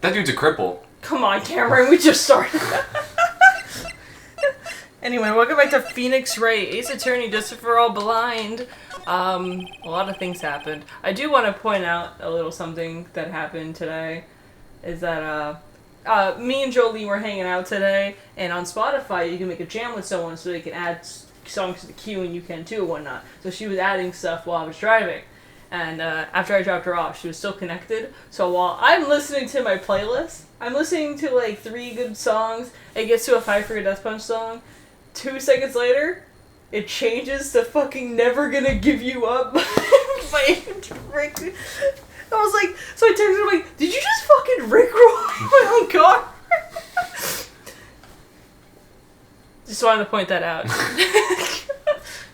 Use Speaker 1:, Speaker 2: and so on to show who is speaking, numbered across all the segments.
Speaker 1: That dude's a cripple.
Speaker 2: Come on, Cameron, we just started. Anyway, welcome back to Phoenix Wright, Ace Attorney, just if we're all blind. A lot of things happened. I do want to point out a little something that happened today. Is that, me and Jolie were hanging out today, and on Spotify you can make a jam with someone so they can add songs to the queue, and you can too and whatnot. So she was adding stuff while I was driving. And after I dropped her off, she was still connected. So while I'm listening to my playlist, I'm listening to like 3 good songs. It gets to a Fight for Your Death Punch song. 2 seconds later, it changes to fucking Never Gonna Give You Up by Rick. I was like, so I texted him like, did you just fucking Rickroll my own car? Just wanted to point that out.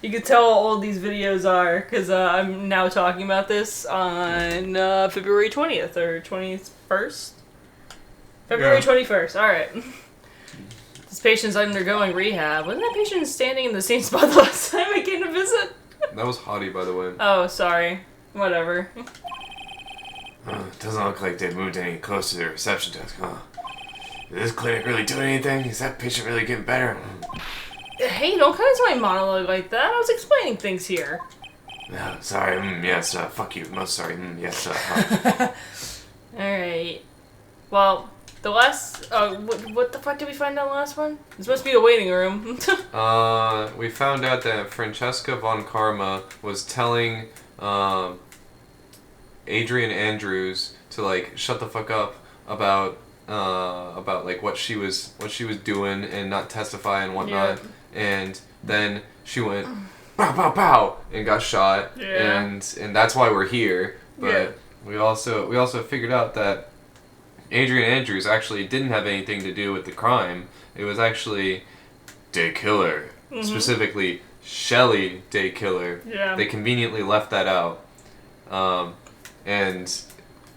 Speaker 2: You can tell how old these videos are, because I'm now talking about this on February 20th, or 21st? February 21st, alright. This patient's undergoing rehab. Wasn't that patient standing in the same spot the last time I came to visit?
Speaker 1: That was Hottie, by the way.
Speaker 2: Oh, sorry. Whatever.
Speaker 1: Doesn't look like they moved any closer to the reception desk, huh? Is this clinic really doing anything? Is that patient really getting better?
Speaker 2: Hey, don't cut into my monologue like that. I was explaining things here.
Speaker 1: No, sorry, yes, fuck you. Most sorry, yes,
Speaker 2: Alright. Well, the last, what the fuck did we find out last one? It's supposed to be a waiting room.
Speaker 1: We found out that Francesca von Karma was telling, Adrian Andrews to, like, shut the fuck up about like what she was doing and not testify and whatnot. Yeah. And then she went pow pow pow and got shot. Yeah. And that's why we're here. But yeah. we also figured out that Adrian Andrews actually didn't have anything to do with the crime. It was actually Day Killer. Mm-hmm. Specifically Shelley Day Killer. Yeah. They conveniently left that out. And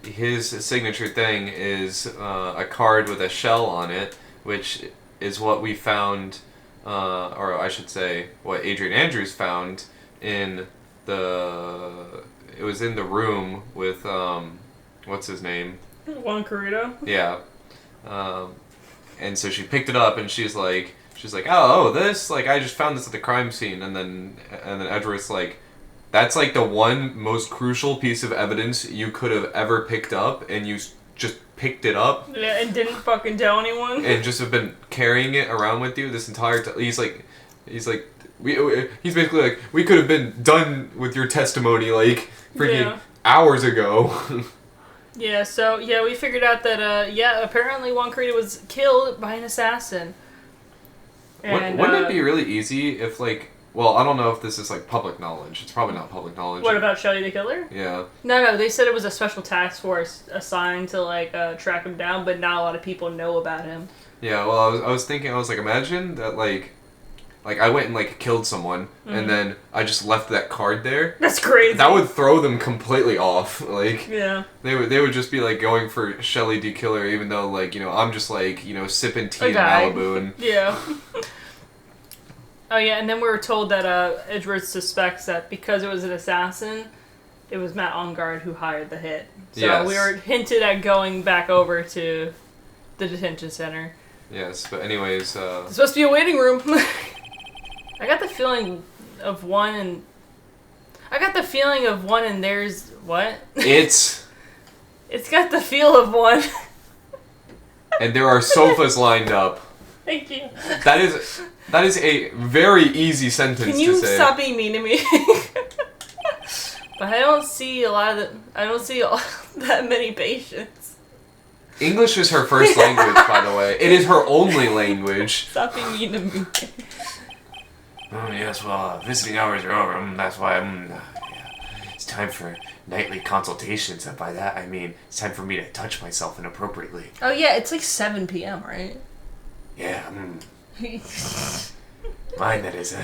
Speaker 1: his signature thing is a card with a shell on it, which is what we found, or I should say, what Adrian Andrews found in the... It was in the room with, what's his name?
Speaker 2: Juan Carrito?
Speaker 1: Yeah. And so she picked it up and she's like, oh, this, like, I just found this at the crime scene. And then Edward's like, that's like the one most crucial piece of evidence you could have ever picked up, and you just picked it up.
Speaker 2: Yeah, and didn't fucking tell anyone.
Speaker 1: And just have been carrying it around with you this entire time. He's basically like, we could have been done with your testimony like freaking hours ago.
Speaker 2: Yeah, so we figured out that apparently Juan Carrito was killed by an assassin. And,
Speaker 1: wouldn't it be really easy if like... Well, I don't know if this is, like, public knowledge. It's probably not public knowledge.
Speaker 2: What about Shelley the Killer?
Speaker 1: Yeah.
Speaker 2: No, they said it was a special task force assigned to, like, track him down, but not a lot of people know about him.
Speaker 1: Yeah, well, I was thinking, imagine that, like I went and, like, killed someone, and then I just left that card there.
Speaker 2: That's crazy.
Speaker 1: That would throw them completely off. Like,
Speaker 2: yeah.
Speaker 1: They would just be, like, going for Shelley D. Killer, even though, like, you know, I'm just, like, you know, sipping tea in Malibu. And
Speaker 2: yeah. Oh yeah, and then we were told that Edwards suspects that because it was an assassin, it was Matt Ongard who hired the hit. So we were hinted at going back over to the detention center.
Speaker 1: Yes, but anyways...
Speaker 2: It's supposed to be a waiting room. I got the feeling of one and there's... What?
Speaker 1: It's
Speaker 2: got the feel of one.
Speaker 1: And there are sofas lined up.
Speaker 2: Thank you.
Speaker 1: That is a very easy sentence to say.
Speaker 2: Can you stop being mean to me? But I don't see that many patients.
Speaker 1: English is her first language, by the way. It is her only language.
Speaker 2: Stop being mean to me.
Speaker 1: Oh, yes, well, visiting hours are over. That's why it's time for nightly consultations. And by that, I mean it's time for me to touch myself inappropriately.
Speaker 2: Oh, yeah, it's like 7 p.m., right?
Speaker 1: Yeah, Mine, that is.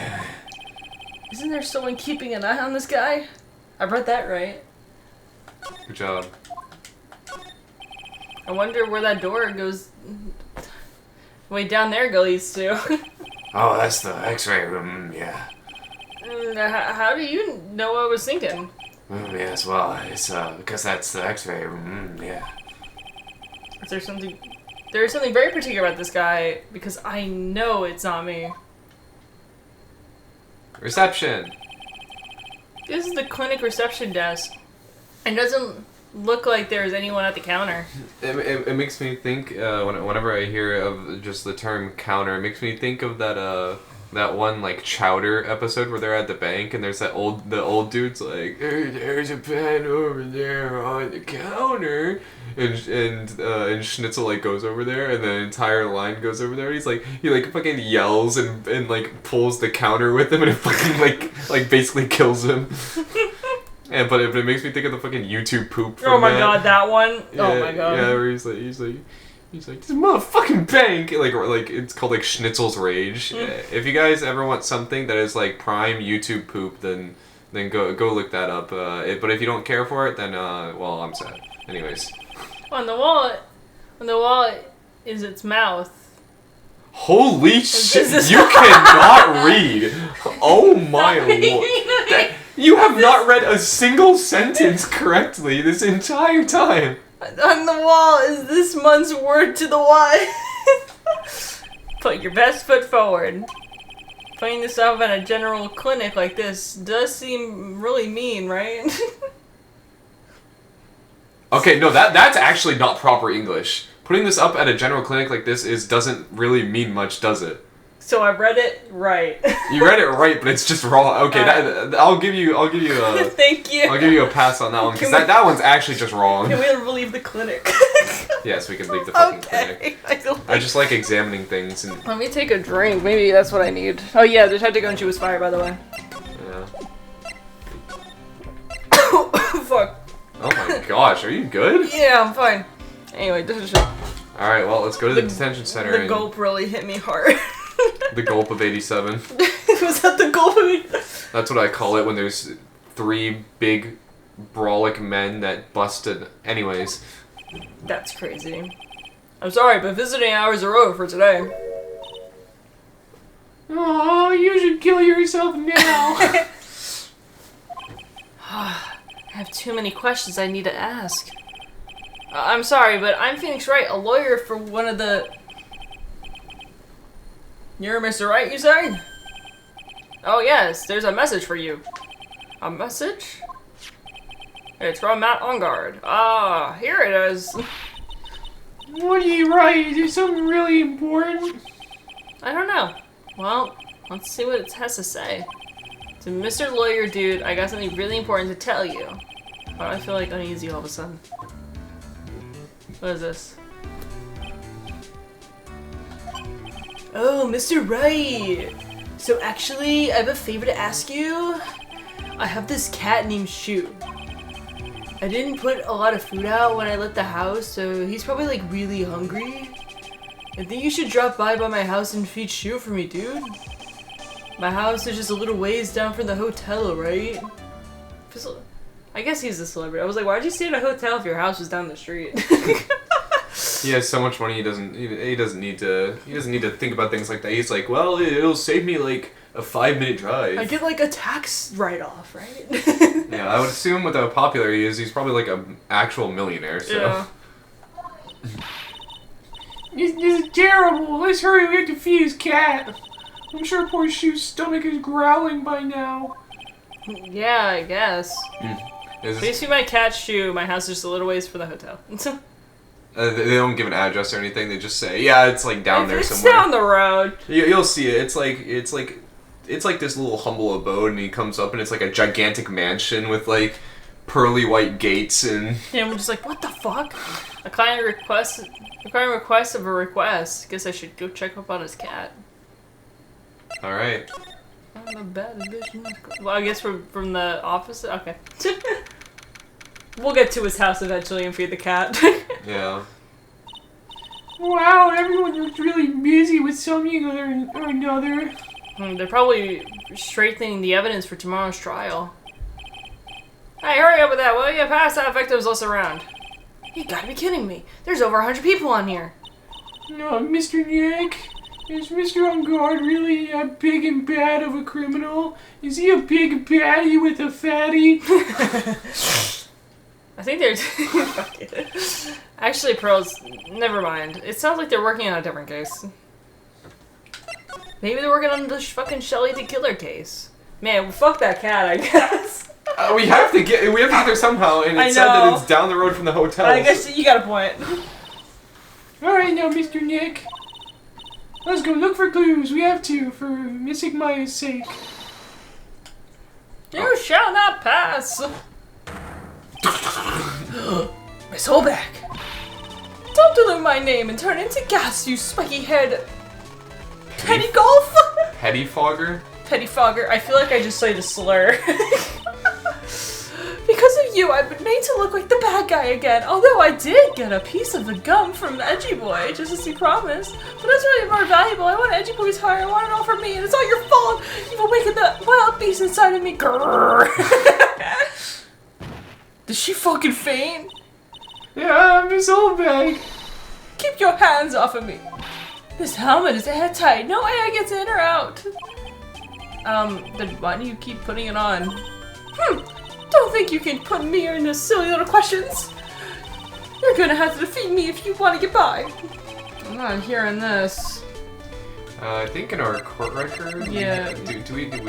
Speaker 2: Isn't there someone keeping an eye on this guy? I read that right.
Speaker 1: Good job.
Speaker 2: I wonder where that door goes. Way down there leads to.
Speaker 1: Oh, that's the X-ray room. Yeah.
Speaker 2: How do you know what I was thinking?
Speaker 1: Yes, well, it's because that's the X-ray room. Yeah.
Speaker 2: Is there something... There's something very particular about this guy, because I know it's not me.
Speaker 1: Reception.
Speaker 2: This is the clinic reception desk. It doesn't look like there's anyone at the counter.
Speaker 1: It makes me think, whenever I hear of just the term counter, it makes me think of that one, like, Chowder episode where they're at the bank and there's the old dude's like, there's a pen over there on the counter. And Schnitzel, like, goes over there and the entire line goes over there and he fucking yells and like, pulls the counter with him and it fucking, like basically kills him. But it makes me think of the fucking YouTube poop from
Speaker 2: Oh my god, that one? Yeah, oh my god.
Speaker 1: Yeah, where he's like, this motherfucking bank! Like it's called, like, Schnitzel's Rage. If you guys ever want something that is, like, prime YouTube poop, then go look that up. But if you don't care for it, then, well, I'm sad. Anyways.
Speaker 2: On the wall is its mouth.
Speaker 1: Holy shit! You cannot read! Oh my lord. You have not read a single sentence correctly this entire time.
Speaker 2: On the wall is this month's word to the wise. Put your best foot forward. Putting this up at a general clinic like this does seem really mean, right?
Speaker 1: Okay, no, that's actually not proper English. Putting this up at a general clinic like this doesn't really mean much, does it?
Speaker 2: So I read it right.
Speaker 1: You read it right, but it's just wrong. Okay, I'll give you a
Speaker 2: Thank you.
Speaker 1: I'll give you a pass on that one because that one's actually just wrong.
Speaker 2: Can we leave the clinic?
Speaker 1: Yes, we can leave the fucking clinic. I just like examining things and.
Speaker 2: Let me take a drink. Maybe that's what I need. Oh yeah, the Detective Gunchu was fire, by the way.
Speaker 1: Yeah.
Speaker 2: Fuck.
Speaker 1: Oh my gosh, are you good?
Speaker 2: Yeah, I'm fine. Anyway, this is.
Speaker 1: Alright, well, let's go to the detention center.
Speaker 2: The gulp really hit me hard.
Speaker 1: The gulp of 87.
Speaker 2: Was that the gulp of 87?
Speaker 1: That's what I call it when there's 3 big, brawlic men that busted. Anyways.
Speaker 2: That's crazy. I'm sorry, but visiting hours are over for today.
Speaker 1: Oh, you should kill yourself now.
Speaker 2: I have too many questions I need to ask. I'm sorry, but I'm Phoenix Wright, a lawyer for one of the... You're Mr. Wright, you say? Oh yes, there's a message for you. A message? It's from Matt Ongard. Ah, here it is.
Speaker 3: What do you write? Is it something really important?
Speaker 2: I don't know. Well, let's see what it has to say. To Mr. Lawyer Dude, I got something really important to tell you. Why do I feel like uneasy all of a sudden? What is this? Oh, Mr. Wright! So actually, I have a favor to ask you. I have this cat named Shoe. I didn't put a lot of food out when I left the house, so he's probably like really hungry. I think you should drop by my house and feed Shoe for me, dude. My house is just a little ways down from the hotel, right? I guess he's a celebrity. I was like, why'd you stay in a hotel if your house was down the street?
Speaker 1: He has so much money he doesn't need to think about things like that. He's like, well, it'll save me like a 5-minute drive.
Speaker 2: I get like a tax write-off, right?
Speaker 1: Yeah, I would assume with how popular he is, he's probably like an actual millionaire. So.
Speaker 2: Yeah.
Speaker 3: This is terrible. Let's hurry. We have to feed his cat. I'm sure poor Shoe's stomach is growling by now.
Speaker 2: Yeah, I guess. Please feed my cat Shoe. My house is just a little ways from the hotel.
Speaker 1: They don't give an address or anything. They just say, yeah, it's like down there somewhere.
Speaker 2: It's down the road.
Speaker 1: You'll see it. It's like this little humble abode, and he comes up, and it's like a gigantic mansion with like pearly white gates and.
Speaker 2: Yeah, we're just like, what the fuck? A client request of a request. Guess I should go check up on his cat.
Speaker 1: All right.
Speaker 2: I'm a bad bitch. Well, I guess from the office. Okay. We'll get to his house eventually and feed the cat.
Speaker 1: Yeah.
Speaker 3: Wow, everyone looks really busy with something or another.
Speaker 2: They're probably strengthening the evidence for tomorrow's trial. Hey, hurry up with that, will you? Pass that victim's list around. You gotta be kidding me. There's over 100 people on here.
Speaker 3: No, Mr. Nick, is Mr. On Guard really a big and bad of a criminal? Is he a big baddie with a fatty?
Speaker 2: I think they're... Fuck it. Actually, Pearls, never mind. It sounds like they're working on a different case. Maybe they're working on the fucking Shelly the Killer case. Man, well, fuck that cat, I guess.
Speaker 1: We have to get there somehow, and it said that it's down the road from the hotel.
Speaker 2: I guess you got a point.
Speaker 3: Alright now, Mr. Nick. Let's go look for clues. We have to, for missing Maya's sake.
Speaker 2: You shall not pass. My soul back. Don't dilute my name and turn into gas, you spiky-haired petty golf.
Speaker 1: Petty fogger?
Speaker 2: Petty fogger. I feel like I just said a slur. Because of you, I've been made to look like the bad guy again. Although I did get a piece of the gum from Edgy Boy, just as he promised. But that's really more valuable. I want Edgy Boy's heart. I want it all for me, and it's all your fault. You've awakened the wild beast inside of me. Grrr. Did she fucking faint?
Speaker 3: Yeah, Miss Oldbag.
Speaker 2: Keep your hands off of me. This helmet is airtight. No air gets in or out. Then why do you keep putting it on? Don't think you can put me in those silly little questions. You're gonna have to defeat me if you want to get by. I'm not hearing this.
Speaker 1: I think in our court record,
Speaker 2: Yeah.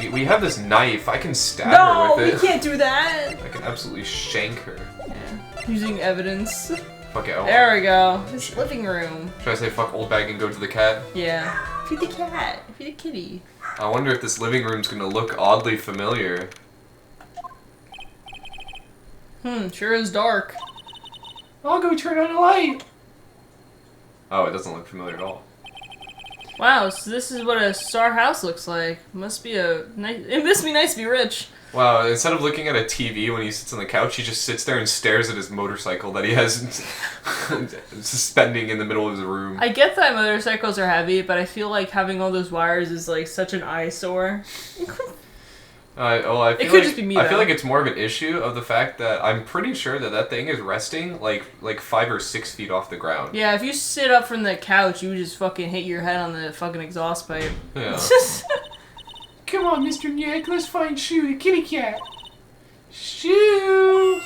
Speaker 1: We have this knife. I can stab her with it.
Speaker 2: No, we can't do that.
Speaker 1: I can absolutely shank her.
Speaker 2: Yeah. Using evidence.
Speaker 1: Fuck it.
Speaker 2: There we go. This living room.
Speaker 1: Should I say fuck old bag and go to the cat?
Speaker 2: Yeah. Feed the cat. Feed the kitty.
Speaker 1: I wonder if this living room's gonna look oddly familiar.
Speaker 2: Sure is dark.
Speaker 3: I'll go turn on a light.
Speaker 1: Oh, it doesn't look familiar at all.
Speaker 2: Wow, so this is what a star house looks like. Must be a nice. It must be nice to be rich.
Speaker 1: Wow, instead of looking at a TV when he sits on the couch, he just sits there and stares at his motorcycle that he has suspending in the middle of his room.
Speaker 2: I get that motorcycles are heavy, but I feel like having all those wires is like such an eyesore.
Speaker 1: I
Speaker 2: It
Speaker 1: feel
Speaker 2: could
Speaker 1: like,
Speaker 2: just be me,
Speaker 1: I feel
Speaker 2: though.
Speaker 1: like it's more of an issue of the fact that I'm pretty sure that that thing is resting like 5 or 6 feet off the ground.
Speaker 2: Yeah, if you sit up from the couch, you would just fucking hit your head on the fucking exhaust pipe.
Speaker 1: Yeah.
Speaker 3: Come on, Mr. Nick. Let's find Shoo, the kitty cat. Shoo.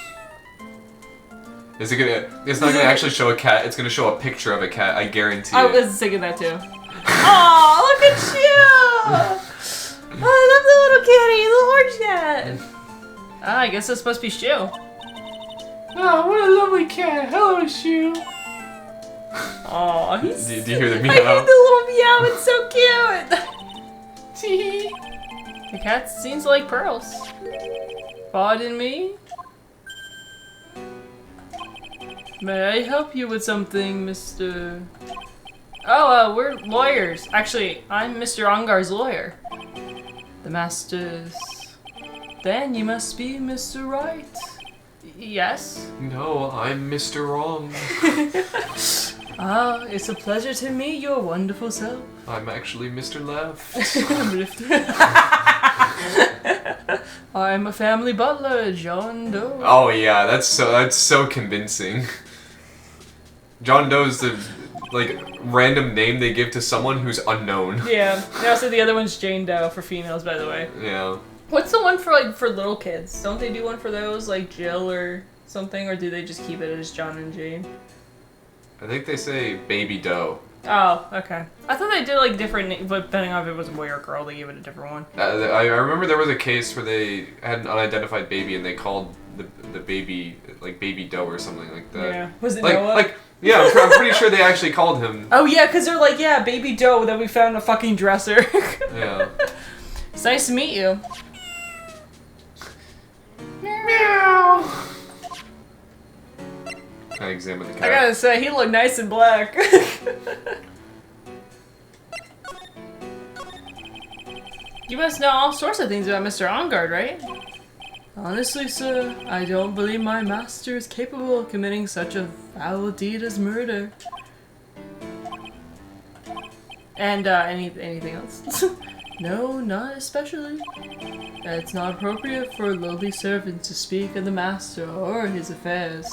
Speaker 1: Is it gonna? It's not gonna actually show a cat. It's gonna show a picture of a cat. I guarantee
Speaker 2: I
Speaker 1: it.
Speaker 2: was thinking that too. Aw, look at you! Oh, I love the little kitty, the orange cat. Ah, I guess this must be Shu.
Speaker 3: Oh, what a lovely cat. Hello, Shoo.
Speaker 2: Aw, he's.
Speaker 1: Do you hear the
Speaker 2: I
Speaker 1: meow?
Speaker 2: hear the little meow. It's so cute.
Speaker 3: Tee.
Speaker 2: The cat seems like pearls. Pardon me? May I help you with something, Mr. Oh, we're lawyers. Actually, I'm Mr. Ongar's lawyer. The master's... Then you must be Mr. Wright. Yes?
Speaker 1: No, I'm Mr. Wrong.
Speaker 2: Ah, it's a pleasure to meet your wonderful self.
Speaker 1: I'm actually Mr. Left.
Speaker 2: I'm a family butler, John Doe.
Speaker 1: Oh yeah, that's so convincing. John Doe's the random name they give to someone who's unknown.
Speaker 2: Yeah. And also the other one's Jane Doe for females, by the way.
Speaker 1: Yeah.
Speaker 2: What's the one for little kids? Don't they do one for those, like Jill or something, or do they just keep it as John and Jane?
Speaker 1: I think they say Baby Doe.
Speaker 2: Oh, okay. I thought they did like different, but depending on if it was a boy or girl, they gave it a different one.
Speaker 1: I remember there was a case where they had an unidentified baby and they called the baby like Baby Doe or something like that.
Speaker 2: Yeah. Was it
Speaker 1: Like
Speaker 2: Noah?
Speaker 1: yeah, I'm pretty sure they actually called him.
Speaker 2: Oh yeah, because they're like, yeah, Baby Doe that we found in a fucking dresser.
Speaker 1: Yeah.
Speaker 2: It's nice to meet you.
Speaker 3: Meow.
Speaker 1: I examined the
Speaker 2: I
Speaker 1: cat.
Speaker 2: gotta say, he looked nice in black. You must know all sorts of things about Mr. Ongard, right? Honestly, sir, I don't believe my master is capable of committing such a foul deed as murder. And, anything else? No, not especially. It's not appropriate for a lowly servant to speak of the master or his affairs.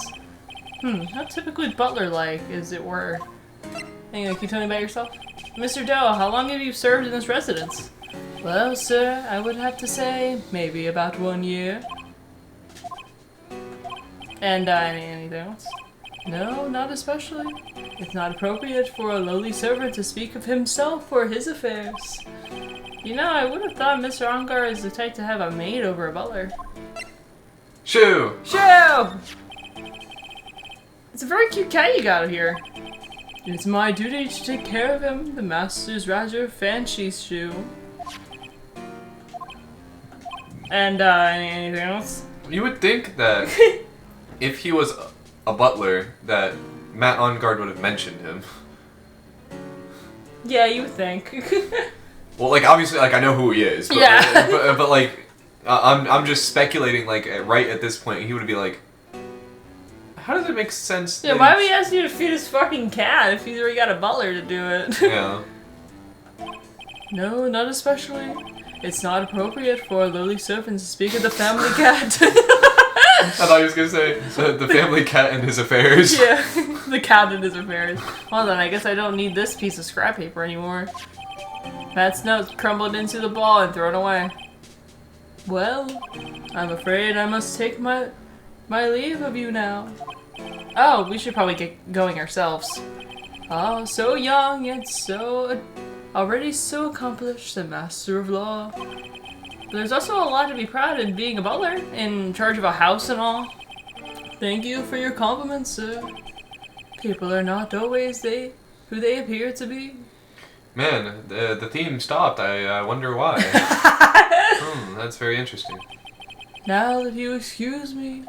Speaker 2: Not typically butler-like, as it were. Anyway, can you tell me about yourself? Mr. Doe, how long have you served in this residence? Well, sir, I would have to say maybe about 1 year. And anything else? No, not especially. It's not appropriate for a lowly servant to speak of himself or his affairs. You know, I would have thought Mr. Ongar is the type to have a maid over a butler.
Speaker 1: Shoo!
Speaker 2: Shoo! It's a very cute cat you got here. It's my duty to take care of him. The master's rather fancy shoe. And anything else?
Speaker 1: You would think that if he was a butler, that Matt Onguard would have mentioned him.
Speaker 2: Yeah, you would think.
Speaker 1: Well, like, obviously, like, I know who he is. But,
Speaker 2: Yeah.
Speaker 1: but like, I'm just speculating, like, right at this point, he would be like, how does it make sense?
Speaker 2: Yeah, why would he ask you to feed his fucking cat if he's already got a butler to do it?
Speaker 1: Yeah.
Speaker 2: No, not especially. It's not appropriate for a lowly servant to speak of the family cat.
Speaker 1: I thought he was gonna say the family cat and his affairs.
Speaker 2: Yeah, the cat and his affairs. Well then, I guess I don't need this piece of scrap paper anymore. Matt's notes crumbled into the ball and thrown away. Well, I'm afraid I must take my leave of you now. Oh, we should probably get going ourselves. Oh, so young yet already so accomplished, the master of law. But there's also a lot to be proud in being a butler, in charge of a house and all. Thank you for your compliments, sir. People are not always who they appear to be.
Speaker 1: Man, the theme stopped. I wonder why. That's very interesting.
Speaker 2: Now, if you excuse me.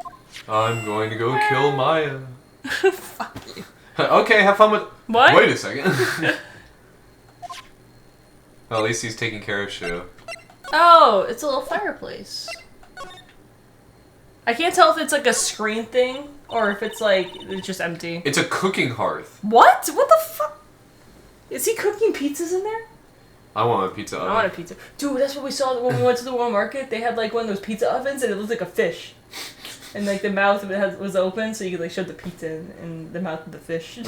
Speaker 1: I'm going to go kill Maya.
Speaker 2: Fuck you.
Speaker 1: Okay, have fun with...
Speaker 2: What?
Speaker 1: Wait a second. Well, at least he's taking care of Shu.
Speaker 2: Oh, it's a little fireplace. I can't tell if it's like a screen thing or if it's like it's just empty.
Speaker 1: It's a cooking hearth.
Speaker 2: What? What the fuck? Is he cooking pizzas in there?
Speaker 1: I want a pizza oven.
Speaker 2: I want a pizza. Dude, that's what we saw when we went to the World Market. They had like one of those pizza ovens and it looked like a fish. And like the mouth of it was open so you could like shove the pizza in the mouth of the fish.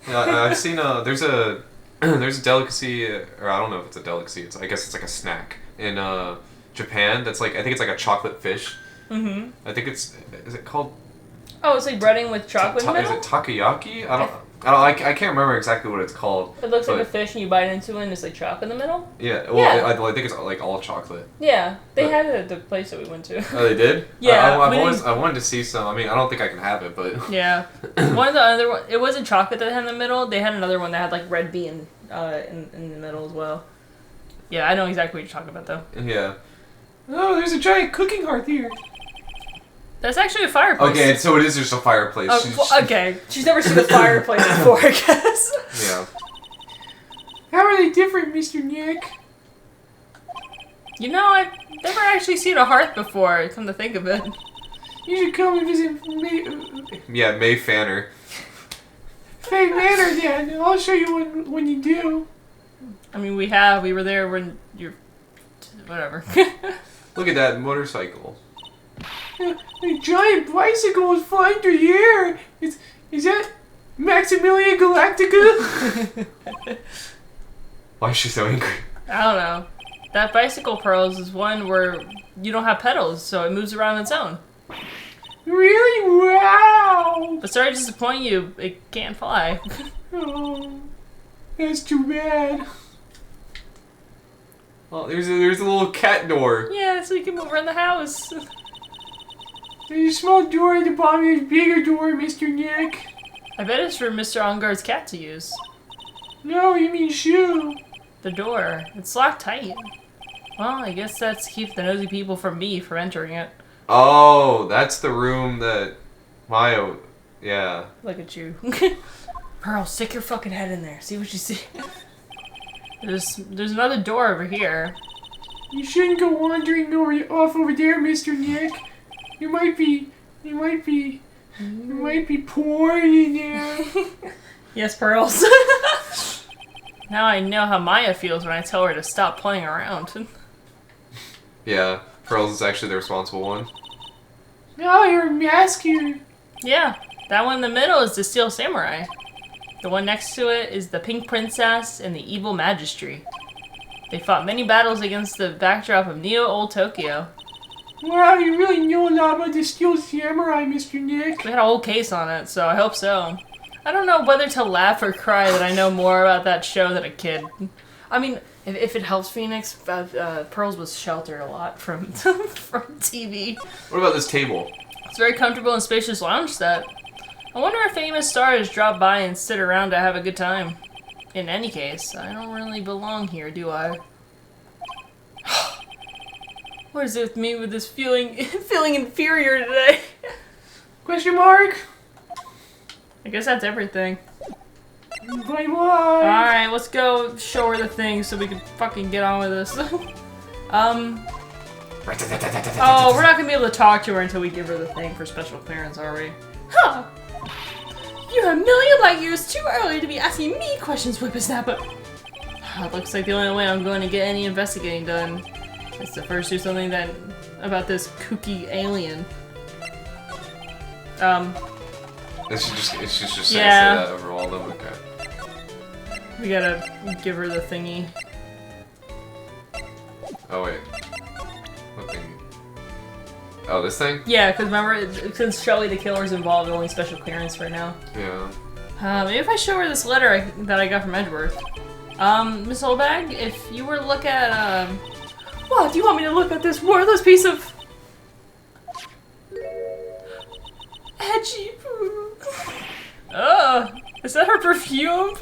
Speaker 1: Yeah, I've seen there's a delicacy, or I don't know if it's a delicacy. I guess it's like a snack in Japan. That's like I think it's like a chocolate fish.
Speaker 2: Mm-hmm.
Speaker 1: I think is it called?
Speaker 2: Oh, it's like breading with chocolate in the
Speaker 1: Is
Speaker 2: middle?
Speaker 1: it takoyaki? I can't remember exactly what it's called.
Speaker 2: It looks like a fish and you bite into it and it's like chocolate in the middle?
Speaker 1: Yeah, well,
Speaker 2: Yeah.
Speaker 1: I think it's like all chocolate.
Speaker 2: Yeah, they
Speaker 1: But-
Speaker 2: had it at the place that we went to.
Speaker 1: Oh, they did?
Speaker 2: Yeah,
Speaker 1: I wanted to see some. I mean, I don't think I can have it, but...
Speaker 2: Yeah. One of the other one, it wasn't chocolate that they had in the middle. They had another one that had like red bean in the middle as well. Yeah, I know exactly what you're talking about though.
Speaker 1: Yeah.
Speaker 3: Oh, there's a giant cooking hearth here.
Speaker 2: That's actually a fireplace.
Speaker 1: Okay, so it is just a fireplace.
Speaker 2: Oh, well, okay. She's never seen a fireplace before, I guess.
Speaker 1: Yeah.
Speaker 3: How are they different, Mr. Nick?
Speaker 2: You know, I've never actually seen a hearth before, come to think of it.
Speaker 3: You should come and visit me.
Speaker 1: Yeah, May Fanner.
Speaker 3: Faye Manor, then. I'll show you when you do.
Speaker 2: I mean, we were there when you're... Whatever.
Speaker 1: Look at that motorcycle.
Speaker 3: A giant bicycle is flying through the air. Is that Maximilian Galactica?
Speaker 1: Why is she so angry?
Speaker 2: I don't know. That bicycle pearls is one where you don't have pedals, so it moves around on its own.
Speaker 3: Really? Wow!
Speaker 2: But sorry to disappoint you, it can't fly.
Speaker 3: Oh, that's too bad.
Speaker 1: Oh, there's a little cat door.
Speaker 2: Yeah, so you can move around the house.
Speaker 3: There's a small door at the bottom of this bigger door, Mr. Nick.
Speaker 2: I bet it's for Mr. Ongar's cat to use.
Speaker 3: No, you mean Shu.
Speaker 2: The door. It's locked tight. Well, I guess that's to keep the nosy people from entering it.
Speaker 1: Oh, that's the room that Maya... Yeah.
Speaker 2: Look at you. Pearl, stick your fucking head in there. See what you see. There's another door over here.
Speaker 3: You shouldn't go wandering off over there, Mr. Nick. You might be porn in there.
Speaker 2: Yes, Pearls. Now I know how Maya feels when I tell her to stop playing around.
Speaker 1: Yeah, Pearls is actually the responsible one.
Speaker 3: Now you're a mask here.
Speaker 2: Yeah, that one in the middle is the Steel Samurai. The one next to it is the Pink Princess and the Evil Magistry. They fought many battles against the backdrop of Neo Old Tokyo.
Speaker 3: Wow, you really know a lot about the Steel Samurai, Mr. Nick.
Speaker 2: We had a whole case on it, so I hope so. I don't know whether to laugh or cry that I know more about that show than a kid. I mean, if it helps Phoenix, Pearls was sheltered a lot from from TV.
Speaker 1: What about this table?
Speaker 2: It's a very comfortable and spacious lounge set. I wonder if famous stars drop by and sit around to have a good time. In any case, I don't really belong here, do I? What is it with me with this feeling inferior today?
Speaker 3: Question mark?
Speaker 2: I guess that's everything.
Speaker 3: Bye-bye.
Speaker 2: Alright, let's go show her the thing so we can fucking get on with this. Oh, we're not gonna be able to talk to her until we give her the thing for special clearance, are we? Huh! You're a million light years too early to be asking me questions, Whippersnapper. It looks like the only way I'm going to get any investigating done is to first do something about this kooky alien.
Speaker 1: It's just say
Speaker 2: Yeah.
Speaker 1: that over all of them. Okay.
Speaker 2: We gotta give her the thingy.
Speaker 1: Oh wait. What thing? Oh, this thing?
Speaker 2: Yeah, because remember, since Shelly the Killer's involved, only special clearance right now.
Speaker 1: Yeah.
Speaker 2: Maybe if I show her this letter that I got from Edgeworth. Miss Oldbag, if you were to look at, What? Do you want me to look at this worthless piece of... Edgy... is that her perfume?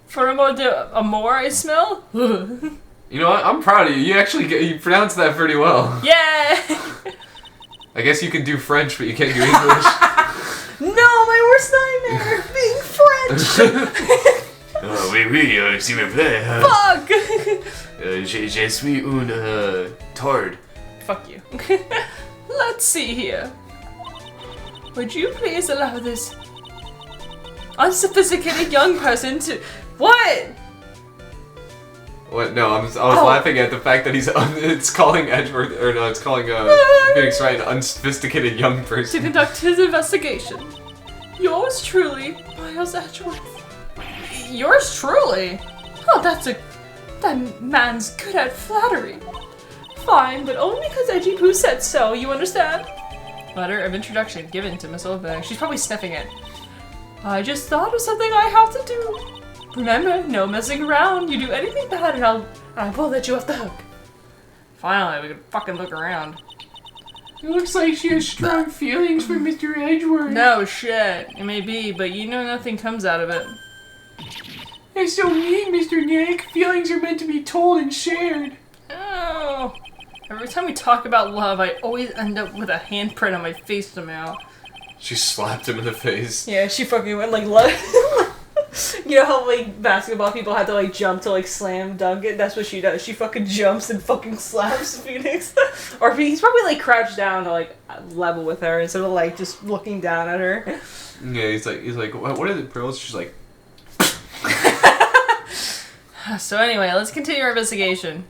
Speaker 2: For Amor I smell?
Speaker 1: You know what? I'm proud of you. You pronounced that pretty well.
Speaker 2: Yeah!
Speaker 1: I guess you can do French, but you can't do English.
Speaker 2: No, my worst nightmare! Being French!
Speaker 1: Oui, s'il me plaît.
Speaker 2: Fuck!
Speaker 1: Je suis une tord.
Speaker 2: Fuck you. Let's see here. Would you please allow this unsophisticated young person to... What?
Speaker 1: What? No, I was laughing at the fact that it's calling Edgeworth, or no, it's calling Phoenix Wright an unsophisticated young
Speaker 2: To
Speaker 1: person.
Speaker 2: conduct his investigation. Yours truly, Miles Edgeworth. Yours truly? Oh, that man's good at flattery. Fine, but only because Edgy Poo said so, you understand? Letter of introduction given to Miss Oldbag. She's probably sniffing it. I just thought of something I have to do. Remember, no messing around. You do anything bad and I will let you off the hook. Finally, we can fucking look around.
Speaker 3: It looks like she has strong feelings for Mr. Edgeworth.
Speaker 2: No shit. It may be, but you know nothing comes out of it.
Speaker 3: That's so mean, Mr. Nick. Feelings are meant to be told and shared.
Speaker 2: Oh. Every time we talk about love, I always end up with a handprint on my face somehow.
Speaker 1: She slapped him in the face.
Speaker 2: Yeah, she fucking went like, you know how like basketball people have to like jump to like slam dunk it? That's what she does. She fucking jumps and fucking slaps Phoenix. Or he's probably like crouched down to like level with her instead of like just looking down at her.
Speaker 1: Yeah, he's like, what are the pearls? She's like.
Speaker 2: So anyway, let's continue our investigation.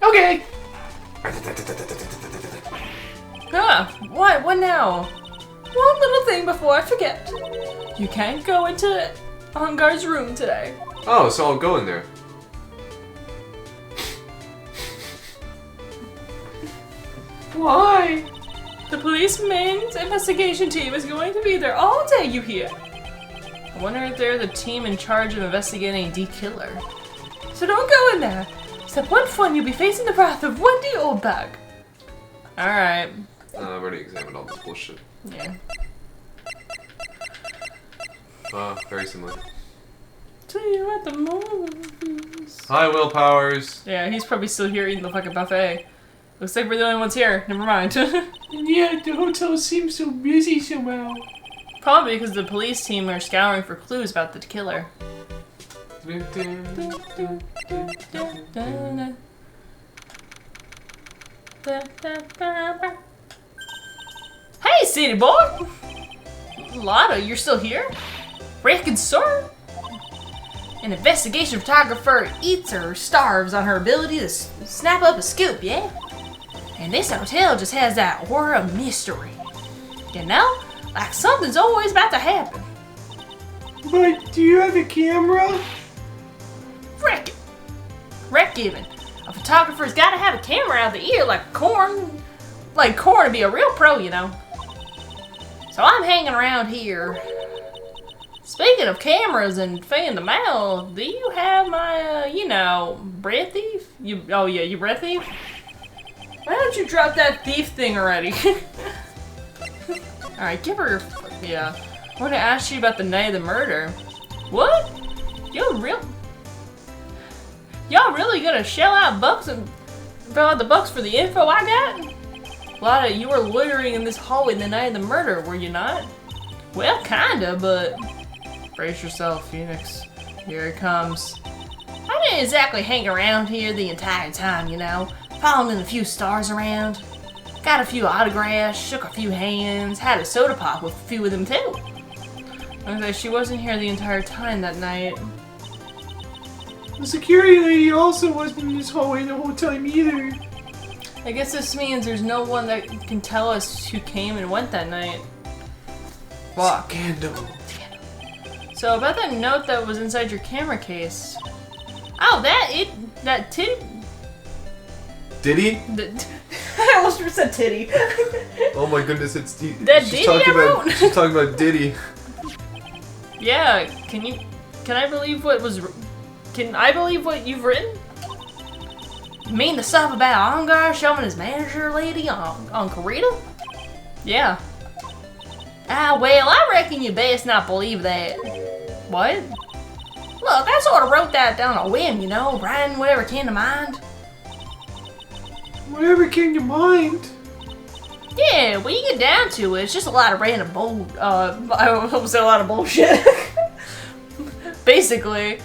Speaker 3: Okay.
Speaker 2: Ah, what? What now? One little thing before I forget. You can't go into Ongar's room today.
Speaker 1: Oh, so I'll go in there.
Speaker 3: Why?
Speaker 2: The police main investigation team is going to be there all day, you hear? I wonder if they're the team in charge of investigating D. Killer. So don't go in there. Except one fun, you'll be facing the wrath of Wendy Oldbag. Alright.
Speaker 1: I've already examined all this bullshit.
Speaker 2: Yeah.
Speaker 1: Very similar.
Speaker 2: See you at the movies.
Speaker 1: Hi, Will Powers.
Speaker 2: Yeah, he's probably still here eating the fucking buffet. Looks like we're the only ones here. Never mind.
Speaker 3: And yet, the hotel seems so busy somehow.
Speaker 2: Probably because the police team are scouring for clues about the killer. Hey, city boy! Lotta, you're still here? Reckon so. An investigation photographer eats or starves on her ability to snap up a scoop, yeah? And this hotel just has that aura of mystery. You know? Like something's always about to happen.
Speaker 3: But do you have a camera?
Speaker 2: Reckon. A photographer's gotta have a camera out of the ear like corn. like corn to be a real pro, you know. So I'm hanging around here. Speaking of cameras and fan the mail, do you have my, you know, bread thief? Oh yeah, you bread thief? Why don't you drop that thief thing already? Alright, give her your, yeah. I want to ask you about the night of the murder. What? Y'all really gonna shell out bucks and fill out the bucks for the info I got? Lada, you were loitering in this hallway the night of the murder, were you not? Well, kinda, but... Brace yourself, Phoenix. Here it comes. I didn't exactly hang around here the entire time, you know. Following a few stars around. Got a few autographs, shook a few hands, had a soda pop with a few of them too. Okay, she wasn't here the entire time that night.
Speaker 3: The security lady also wasn't in this hallway the whole time either.
Speaker 2: I guess this means there's no one that can tell us who came and went that night. Fuck.
Speaker 1: Scandal.
Speaker 2: So about that note that was inside your camera case. Oh, that titty.
Speaker 1: Did he?
Speaker 2: I almost said titty.
Speaker 1: Oh my goodness, it's
Speaker 2: That Diddy I wrote?
Speaker 1: She's talking about Diddy.
Speaker 2: Yeah, can I believe what you've written? You mean the stuff about Ongar showing his manager lady on Karita? Yeah. Ah, well, I reckon you best not believe that. What? Look, I sort of wrote that down on a whim, you know, writing whatever came to mind.
Speaker 3: Whatever came to mind.
Speaker 2: Yeah, when you get down to it, it's just a lot of random I almost said a lot of bullshit. Basically.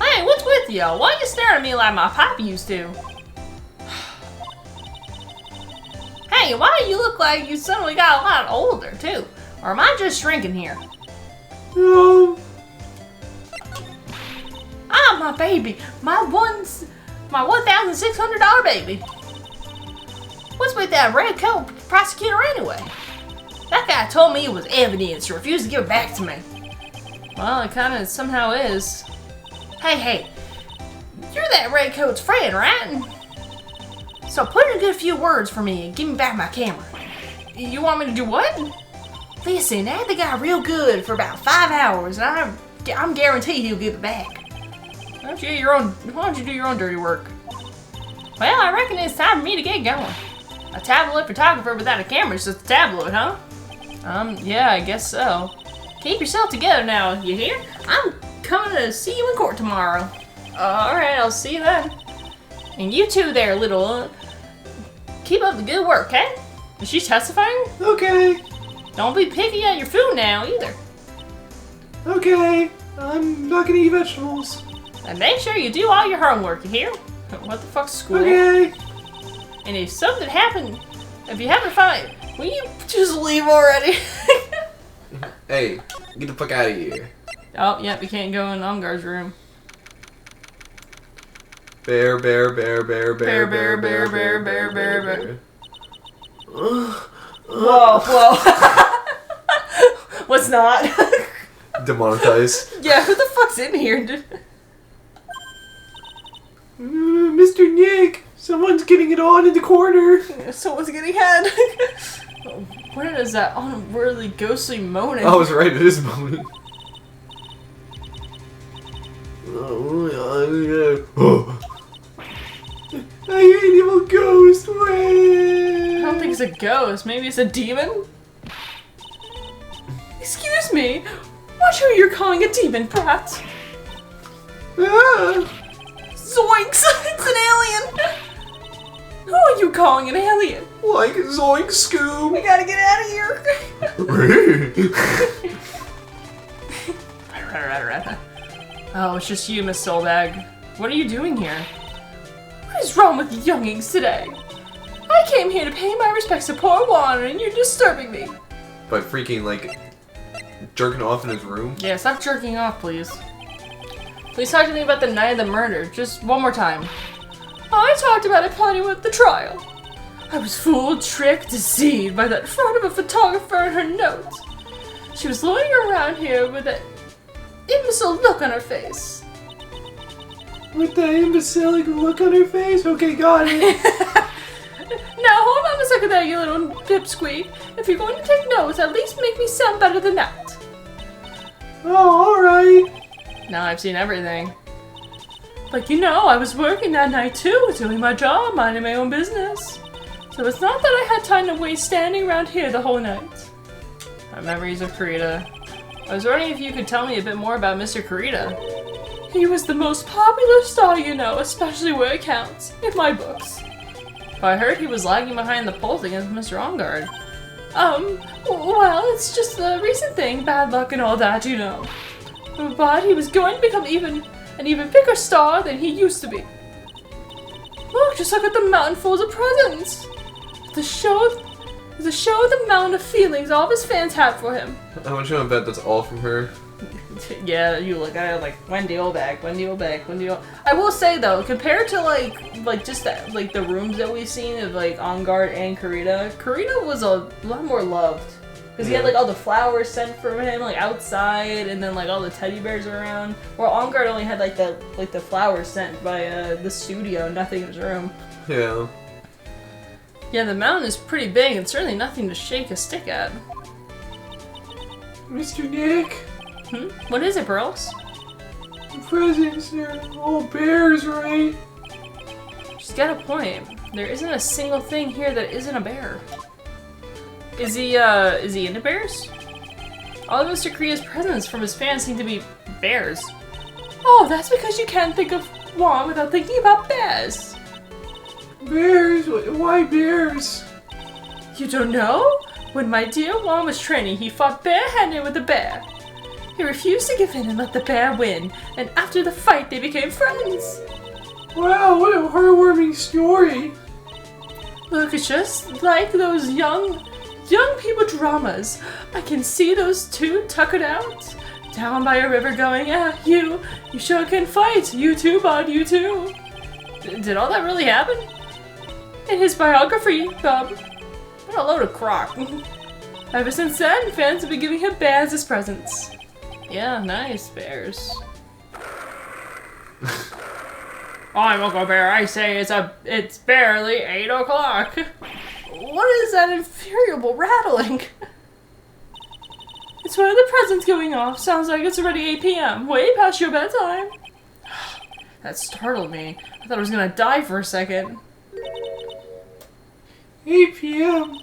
Speaker 2: Hey, what's with you? Why are you staring at me like my pop used to? Hey, why do you look like you suddenly got a lot older, too? Or am I just shrinking here? Ah, my baby. My $1,600 baby. What's with that red coat prosecutor anyway? That guy told me it was evidence and refused to give it back to me. Well, it kinda somehow is. Hey, you're that red coat's friend, right? So put in a good few words for me and give me back my camera. You want me to do what? Listen, I had the guy real good for about 5 hours, and I'm guaranteed he'll give it back. Why don't you do your own dirty work? Well, I reckon it's time for me to get going. A tabloid photographer without a camera is just a tabloid, huh? Yeah, I guess so. Keep yourself together now, you hear? I'm coming to see you in court tomorrow. Alright, I'll see you then. And you too there, little... keep up the good work, okay? Is she testifying?
Speaker 3: Okay.
Speaker 2: Don't be picky at your food now, either.
Speaker 3: Okay. I'm not gonna eat vegetables.
Speaker 2: And make sure you do all your homework, you hear? What the fuck's school?
Speaker 3: Okay.
Speaker 2: And if something happened, if you haven't found it, will you just leave already?
Speaker 1: Hey, get the fuck out of here.
Speaker 2: Oh, yeah, we can't go in Ongar's room.
Speaker 1: Bear.
Speaker 2: Whoa. What's not?
Speaker 1: Demonetized.
Speaker 2: Yeah, who the fuck's in here?
Speaker 3: Mr. Nick, someone's getting it on in the corner.
Speaker 2: Someone's getting head. What is that unworthy ghostly moaning?
Speaker 1: I was right, it is moaning.
Speaker 3: I hear an evil ghost. Wait.
Speaker 2: I don't think it's a ghost. Maybe it's a demon? Excuse me. Watch who you're calling a demon, Pratt.
Speaker 3: Ah.
Speaker 2: Zoinks! It's an alien! Who are you calling an alien?
Speaker 3: Like Zoink Scoob.
Speaker 2: We gotta get out of here! Oh, it's just you, Miss Soulbag. What are you doing here? What is wrong with you youngings today? I came here to pay my respects to poor Juan, and you're disturbing me.
Speaker 1: By freaking, like, jerking off in his room?
Speaker 2: Yeah, stop jerking off, please. Please talk to me about the night of the murder, just one more time. I talked about it plenty with the trial. I was fooled, tricked, deceived by that fraud of a photographer and her notes. She was loitering around here with that imbecile look on her face.
Speaker 3: With that imbecilic look on her face? Okay, got it.
Speaker 2: Now, hold on a second there, you little pipsqueak. If you're going to take notes, at least make me sound better than that.
Speaker 3: Oh, alright.
Speaker 2: Now I've seen everything. But you know, I was working that night too, doing my job, minding my own business. So it's not that I had time to waste standing around here the whole night. My memories of Kurita. I was wondering if you could tell me a bit more about Mr. Kurita. He was the most popular star, you know, especially where it counts, in my books. But I heard he was lagging behind the polls against Mr. Ongard. Well, it's just a recent thing, bad luck and all that, you know. But he was going to become an even bigger star than he used to be. Look, just look at the mountain full of presents. To show the amount of feelings all of his fans have for him.
Speaker 1: I want you to bet that's all from her.
Speaker 2: Yeah, you look at it like Wendy Obeck. I will say though, compared to like just that, like the rooms that we've seen of like Ongard and Kurita was a lot more loved because he had like all the flowers sent from him like outside, and then like all the teddy bears around. Where Ongard only had like the flowers sent by the studio, nothing in his room.
Speaker 1: Yeah.
Speaker 2: Yeah, the mountain is pretty big and certainly nothing to shake a stick at.
Speaker 3: Mr. Nick?
Speaker 2: What is it, Burles?
Speaker 3: The presents, they're all bears, right?
Speaker 2: She's got a point. There isn't a single thing here that isn't a bear. Is he into bears? All of Mr. Korea's presents from his fans seem to be bears. Oh, that's because you can't think of Juan without thinking about bears.
Speaker 3: Bears? Why bears?
Speaker 2: You don't know? When my dear Juan was training, he fought barehanded with a bear. He refused to give in and let the bear win, and after the fight, they became friends.
Speaker 3: Wow, what a heartwarming story.
Speaker 2: Look, it's just like those young people dramas. I can see those two tuckered out, down by a river going, you sure can fight. You too, bud, you too. Did all that really happen? In his biography, Bub. What a load of crock. Ever since then, fans have been giving him bears as presents. Yeah, nice, bears. I'm Uncle Bear, I say it's barely 8 o'clock. What is that infuriable rattling? It's one of the presents going off. Sounds like it's already 8 p.m. Way past your bedtime. That startled me. I thought I was gonna die for a second.
Speaker 3: 8 p.m.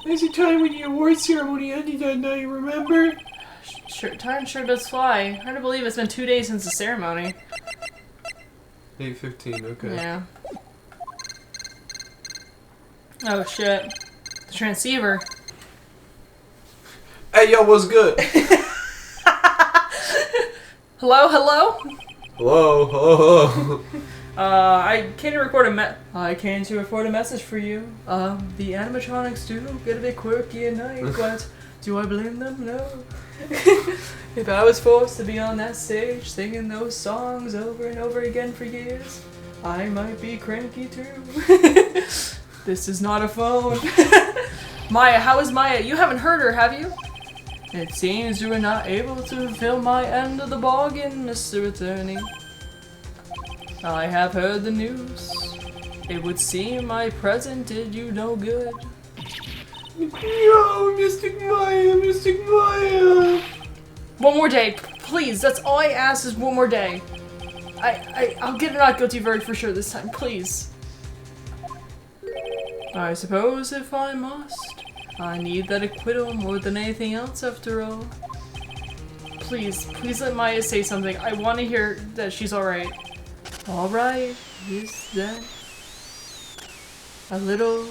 Speaker 3: There's a time when the award ceremony ended that night, remember?
Speaker 2: Time sure does fly. Hard to believe it's been 2 days since the ceremony.
Speaker 1: 8:15, okay.
Speaker 2: Yeah. Oh shit. The transceiver.
Speaker 1: Hey, yo, what's good?
Speaker 2: Hello?
Speaker 1: Hello, hello.
Speaker 2: I came to record a message for you. The animatronics do get a bit quirky at night, but do I blame them? No. If I was forced to be on that stage singing those songs over and over again for years, I might be cranky too. This is not a phone. Maya, how is Maya? You haven't heard her, have you? It seems you were not able to fulfill my end of the bargain, Mr. Attorney. I have heard the news. It would seem my present did you no good.
Speaker 3: No, Mystic Maya.
Speaker 2: One more day, please. That's all I ask is one more day. I'll get a not guilty verdict for sure this time, please. I suppose if I must, I need that acquittal more than anything else after all. Please let Maya say something. I want to hear that she's alright. Alright, is that a little...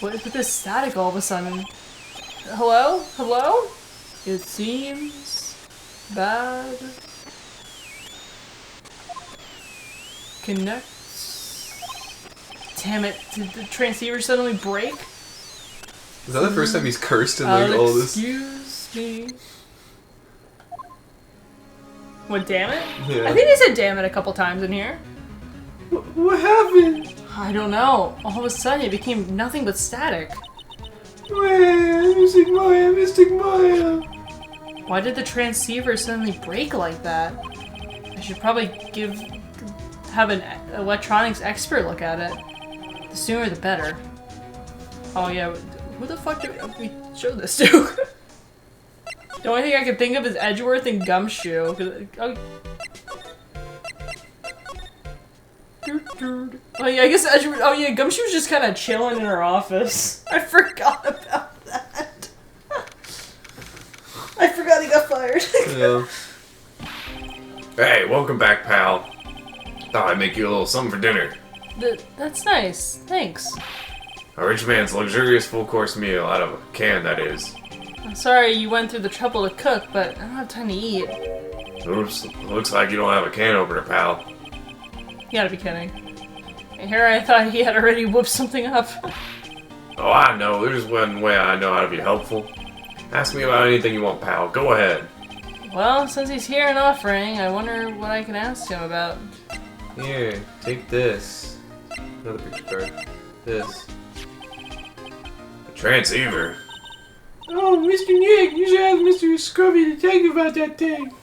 Speaker 2: What is with this static all of a sudden? Hello? Hello? It seems bad. Connects. Damn it, did the transceiver suddenly break?
Speaker 1: Is that the first time he's cursed in like all this?
Speaker 2: Excuse me. What, damn it?
Speaker 1: Yeah.
Speaker 2: I think they said damn it a couple times in here.
Speaker 3: What happened?
Speaker 2: I don't know. All of a sudden it became nothing but static.
Speaker 3: Mystic Maya.
Speaker 2: Why did the transceiver suddenly break like that? I should probably have an electronics expert look at it. The sooner the better. Oh yeah, who the fuck did we show this to? The only thing I can think of is Edgeworth and Gumshoe. Oh yeah, I guess Edgeworth. Oh yeah, Gumshoe's just kind of chilling in her office. I forgot about that. I forgot he got fired.
Speaker 1: Yeah.
Speaker 4: Hey, welcome back, pal. Thought I'd make you a little something for dinner.
Speaker 2: That's nice. Thanks.
Speaker 4: A rich man's luxurious full-course meal out of a can, that is.
Speaker 2: I'm sorry you went through the trouble to cook, but I don't have time to eat.
Speaker 4: Oops, looks like you don't have a can opener, pal.
Speaker 2: You gotta be kidding. And here I thought he had already whooped something up.
Speaker 4: Oh, I know. There's one way I know how to be helpful. Ask me about anything you want, pal. Go ahead.
Speaker 2: Well, since he's here and offering, I wonder what I can ask him about.
Speaker 1: Here, take this. Another picture card. This.
Speaker 4: A transceiver?
Speaker 3: Oh, Mr. Nick, you should ask Mr. Scrubby to tell you about that thing.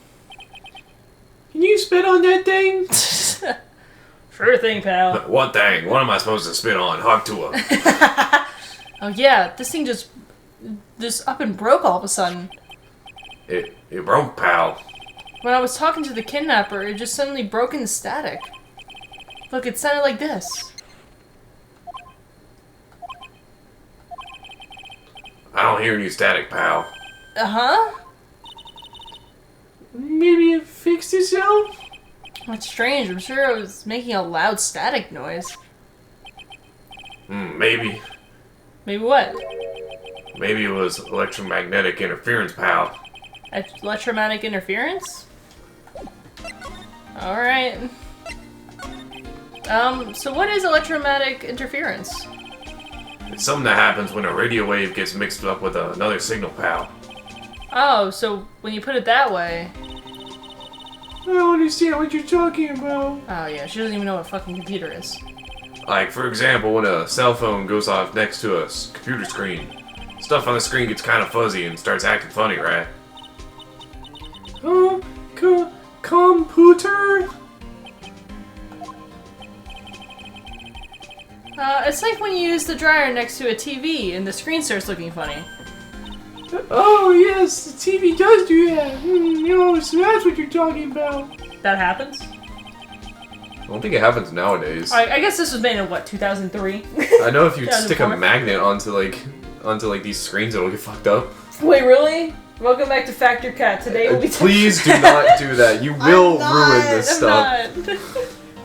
Speaker 3: Can you spit on that thing?
Speaker 2: Sure thing, pal.
Speaker 4: What thing? What am I supposed to spit on? Hawk to him.
Speaker 2: Oh yeah, this thing just up and broke all of a sudden.
Speaker 4: It broke, pal.
Speaker 2: When I was talking to the kidnapper, it just suddenly broke into static. Look, it sounded like this.
Speaker 4: I don't hear any static, pal.
Speaker 2: Uh-huh.
Speaker 3: Maybe it fixed itself?
Speaker 2: That's strange. I'm sure it was making a loud static noise.
Speaker 4: Maybe.
Speaker 2: Maybe what?
Speaker 4: Maybe it was electromagnetic interference, pal.
Speaker 2: Electromagnetic interference? Alright. So what is electromagnetic interference?
Speaker 4: It's something that happens when a radio wave gets mixed up with another signal, pal.
Speaker 2: Oh, so when you put it that way...
Speaker 3: I don't understand what you're talking about.
Speaker 2: Oh yeah, she doesn't even know what a fucking computer is.
Speaker 4: Like, for example, when a cell phone goes off next to a computer screen. Stuff on the screen gets kind of fuzzy and starts acting funny, right?
Speaker 3: Computer?
Speaker 2: It's like when you use the dryer next to a TV and the screen starts looking funny.
Speaker 3: Oh yes, the TV does do that. So that's what you're talking about.
Speaker 2: That happens?
Speaker 1: I don't think it happens nowadays.
Speaker 2: I guess this was made in, what, 2003?
Speaker 1: I know if you stick a
Speaker 2: 2004?
Speaker 1: magnet onto these screens, it'll get fucked up.
Speaker 2: Wait, really? Welcome back to Factor Cat. Today we'll be
Speaker 1: Please do not do that. You will ruin this stuff.
Speaker 2: I'm not.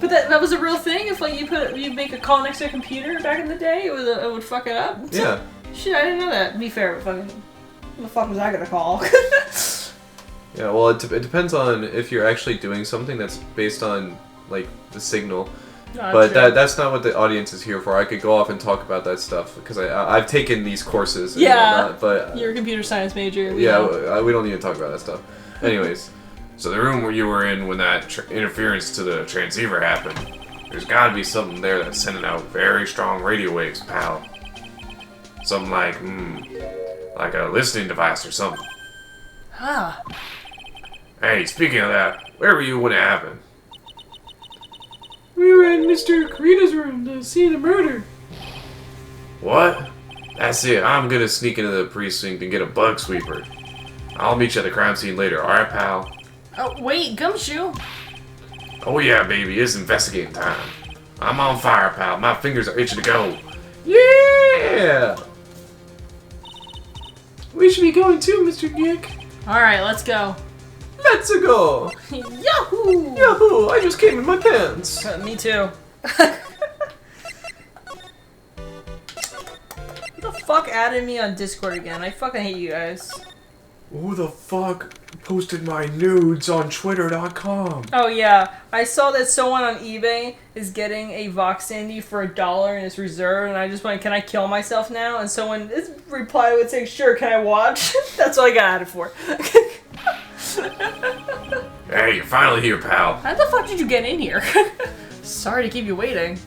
Speaker 2: But that was a real thing? If like you make a call next to a computer back in the day, it would fuck it up?
Speaker 1: Yeah.
Speaker 2: Shit, I didn't know that. To be fair, fucking... What the fuck was I gonna call?
Speaker 1: Yeah, well, it depends on if you're actually doing something that's based on, like, the signal. But that's not what the audience is here for. I could go off and talk about that stuff, because I've taken these courses and whatnot, but...
Speaker 2: You're a computer science major.
Speaker 1: We don't need to talk about that stuff. Anyways.
Speaker 4: So the room where you were in when that interference to the transceiver happened, there's gotta be something there that's sending out very strong radio waves, pal. Something like a listening device or something.
Speaker 2: Huh.
Speaker 4: Hey, speaking of that, where were you when it happened?
Speaker 3: We were in Mr. Karita's room to see the murder.
Speaker 4: What? That's it. I'm gonna sneak into the precinct and get a bug sweeper. I'll meet you at the crime scene later, alright, pal?
Speaker 2: Oh, wait, Gumshoe.
Speaker 4: Oh yeah, baby, it's investigating time. I'm on fire, pal. My fingers are itching to go.
Speaker 1: Yeah!
Speaker 3: We should be going too, Mr. Nick.
Speaker 2: Alright, let's go.
Speaker 1: Let's go!
Speaker 2: Yahoo!
Speaker 1: Yahoo! I just came in my pants!
Speaker 2: Me too. Who the fuck added me on Discord again? I fucking hate you guys.
Speaker 1: Who the fuck posted my nudes on Twitter.com?
Speaker 2: Oh yeah, I saw that someone on eBay is getting a Vox Sandy for $1 and it's reserved, and I just went, can I kill myself now? And someone replied with saying, sure, can I watch? That's what I got added for.
Speaker 4: Hey, you're finally here, pal.
Speaker 2: How the fuck did you get in here? Sorry to keep you waiting.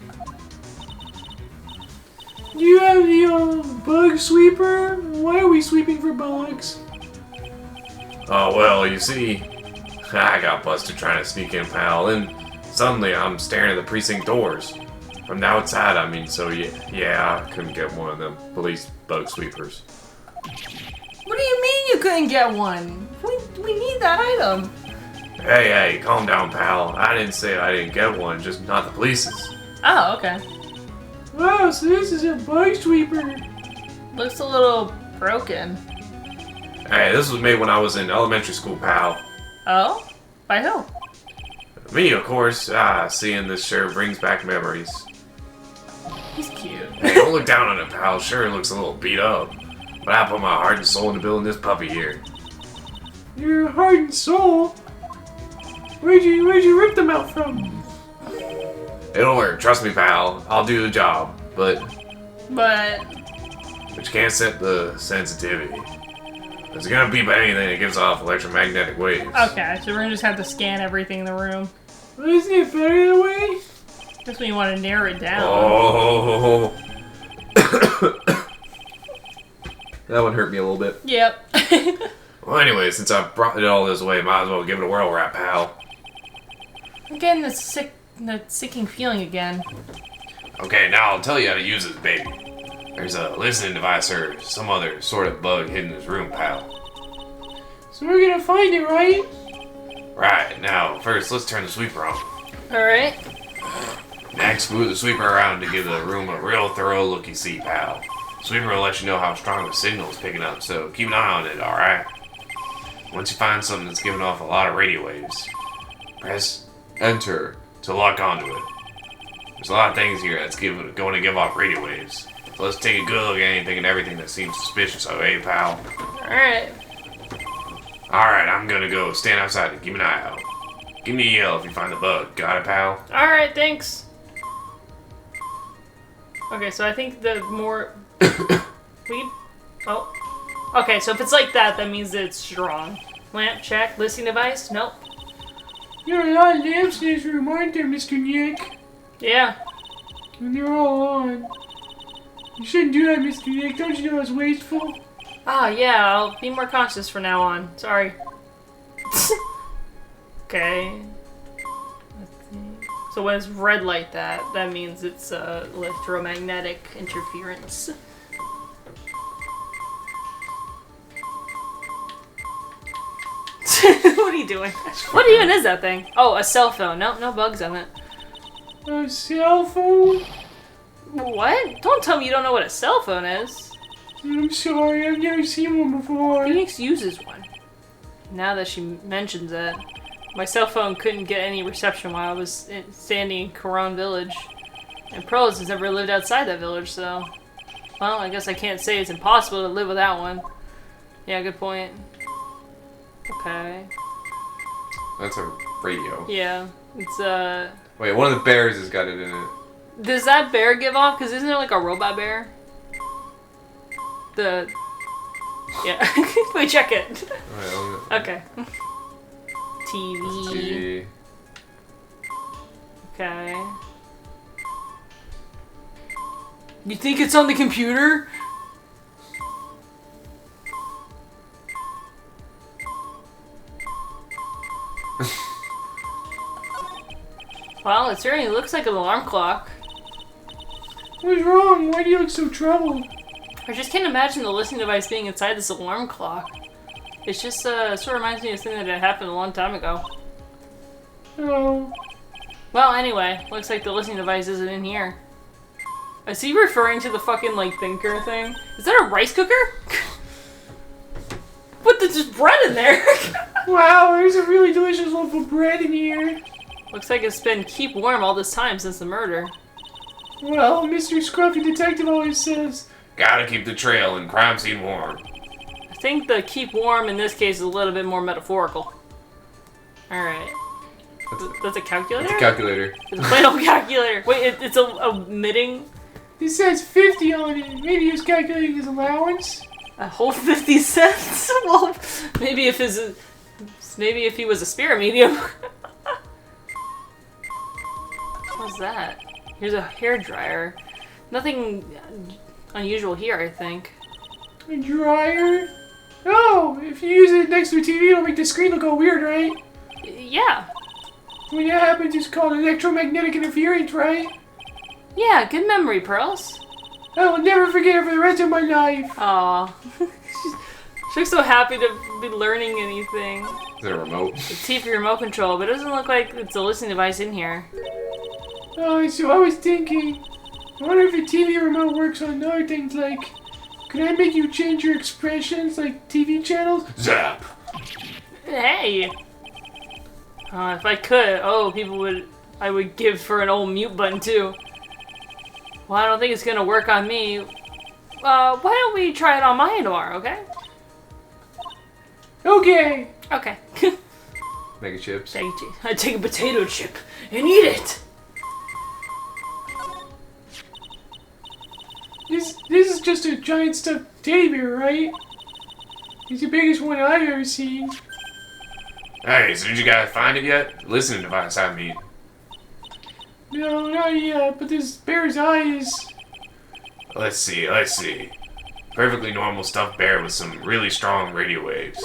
Speaker 3: Do you have the bug sweeper? Why are we sweeping for bugs?
Speaker 4: Oh, well, you see, I got busted trying to sneak in, pal, and suddenly I'm staring at the precinct doors. From the outside, I mean, so yeah, I couldn't get one of them police bug sweepers.
Speaker 2: What do you mean you couldn't get one? We need that item.
Speaker 4: Hey, calm down, pal. I didn't say I didn't get one, just not the police's.
Speaker 2: Oh, okay.
Speaker 3: Wow, so this is a bug sweeper.
Speaker 2: Looks a little broken.
Speaker 4: Hey, this was made when I was in elementary school, pal.
Speaker 2: Oh? By who?
Speaker 4: Me, of course. Seeing this sure brings back memories.
Speaker 2: He's cute.
Speaker 4: Hey, don't look down on it, pal. Sure, it looks a little beat up. But I put my heart and soul into building this puppy here.
Speaker 3: Your heart and soul? Where'd you rip them out from?
Speaker 4: It'll work, trust me, pal. I'll do the job. But you can't set the sensitivity. It's gonna beep anything that gives off electromagnetic waves.
Speaker 2: Okay, so we're gonna just have to scan everything in the room.
Speaker 3: Well, isn't it better that way?
Speaker 2: That's when you want to narrow it down.
Speaker 4: Oh.
Speaker 1: That one hurt me a little bit.
Speaker 2: Yep.
Speaker 4: Well, anyway, since I brought it all this way, might as well give it a whirl wrap, pal.
Speaker 2: I'm getting the sinking feeling again.
Speaker 4: Okay, now I'll tell you how to use this baby. There's a listening device or some other sort of bug hidden in this room, pal.
Speaker 3: So we're gonna find it, right?
Speaker 4: Right, now, first, let's turn the sweeper on.
Speaker 2: Alright.
Speaker 4: Next, move the sweeper around to give the room a real thorough looky-see, pal. Sweeper will let you know how strong the signal is picking up, so keep an eye on it, alright? Once you find something that's giving off a lot of radio waves, press Enter to lock onto it. There's a lot of things here that's going to give off radio waves. So let's take a good look at anything and everything that seems suspicious, okay, pal?
Speaker 2: Alright.
Speaker 4: Alright, I'm gonna go stand outside and keep an eye out. Give me a yell if you find the bug. Got it, pal?
Speaker 2: Alright, thanks. Okay, so I think the more... Oh. Okay, so if it's like that, that means that it's strong. Lamp check. Listening device? Nope.
Speaker 3: There are a lot of lamps in this room, aren't there, Mr. Nick?
Speaker 2: Yeah.
Speaker 3: And they're all on. You shouldn't do that, Mr. Nick. Don't you know it's wasteful?
Speaker 2: Ah, yeah, I'll be more conscious from now on. Sorry. Okay. So when it's red like that, that means it's electromagnetic interference. What are you doing? What even is that thing? Oh, a cell phone. Nope, no bugs on it.
Speaker 3: A cell phone?
Speaker 2: What? Don't tell me you don't know what a cell phone is.
Speaker 3: I'm sorry, I've never seen one before.
Speaker 2: Phoenix uses one. Now that she mentions it. My cell phone couldn't get any reception while I was standing in Koran Village. And Pearls has never lived outside that village, so... Well, I guess I can't say it's impossible to live without one. Yeah, good point. Okay.
Speaker 1: That's a radio.
Speaker 2: Yeah. It's,
Speaker 1: Wait, one of the bears has got it in it.
Speaker 2: Does that bear give off? Because isn't there like a robot bear? The... Yeah. Wait, check it.
Speaker 1: Alright,
Speaker 2: Okay. TV.
Speaker 1: TV.
Speaker 2: Okay. You think it's on the computer? Well, it certainly looks like an alarm clock.
Speaker 3: What's wrong? Why do you look so troubled?
Speaker 2: I just can't imagine the listening device being inside this alarm clock. It's just, sort of reminds me of something that happened a long time ago.
Speaker 3: Oh.
Speaker 2: Well, anyway, looks like the listening device isn't in here. Is he referring to the fucking, like, thinker thing? Is that a rice cooker? What, there's just bread in there?
Speaker 3: Wow, there's a really delicious loaf of bread in here.
Speaker 2: Looks like it's been keep warm all this time since the murder.
Speaker 3: Well, Mr. Scruffy Detective always says,
Speaker 4: Gotta keep the trail and crime scene warm.
Speaker 2: I think the keep warm in this case is a little bit more metaphorical. Alright. That's a calculator?
Speaker 1: It's a calculator.
Speaker 2: It's a plain old calculator. Wait, it's a knitting?
Speaker 3: it says 50 on it. Maybe he was calculating his allowance?
Speaker 2: A whole 50 cents? Well, maybe if he was a spirit medium. What's that? Here's a hairdryer. Nothing unusual here, I think.
Speaker 3: A dryer? Oh, if you use it next to a TV, it'll make the screen look all weird, right?
Speaker 2: Yeah.
Speaker 3: When that happens, it's called electromagnetic interference, right?
Speaker 2: Yeah, good memory, Pearls.
Speaker 3: I will never forget it for the rest of my life.
Speaker 2: Aw. She looks so happy to be learning anything.
Speaker 1: Is it a remote?
Speaker 2: It's T for remote control, but it doesn't look like it's a listening device in here.
Speaker 3: Oh, so I was thinking, I wonder if the TV remote works on other things like, can I make you change your expressions like TV channels?
Speaker 4: Zap!
Speaker 2: Hey! If I could, I would give for an old mute button too. Well, I don't think it's gonna work on me. Why don't we try it on mine tomorrow, okay?
Speaker 3: Okay.
Speaker 2: Okay.
Speaker 1: Mega chips.
Speaker 2: Thank you. I take a potato chip and eat it!
Speaker 3: This is just a giant stuffed teddy bear, right? It's the biggest one I've ever seen.
Speaker 4: Hey, so did you guys find it yet? Listening device, I mean.
Speaker 3: No, not yet, but this bear's eyes.
Speaker 4: Let's see. Perfectly normal stuffed bear with some really strong radio waves.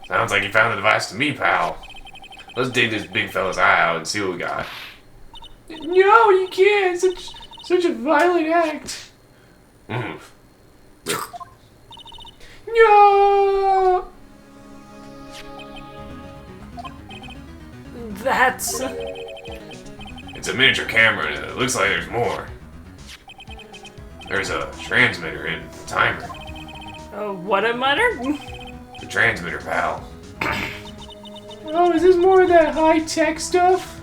Speaker 4: Sounds like you found the device to me, pal. Let's dig this big fella's eye out and see what we got.
Speaker 3: No, you can't. Such a violent act. No.
Speaker 2: That's...
Speaker 4: It's a miniature camera and it looks like there's more. There's a transmitter in the timer.
Speaker 2: What a mutter?
Speaker 4: The transmitter, pal.
Speaker 3: Oh, is this more of that high-tech stuff?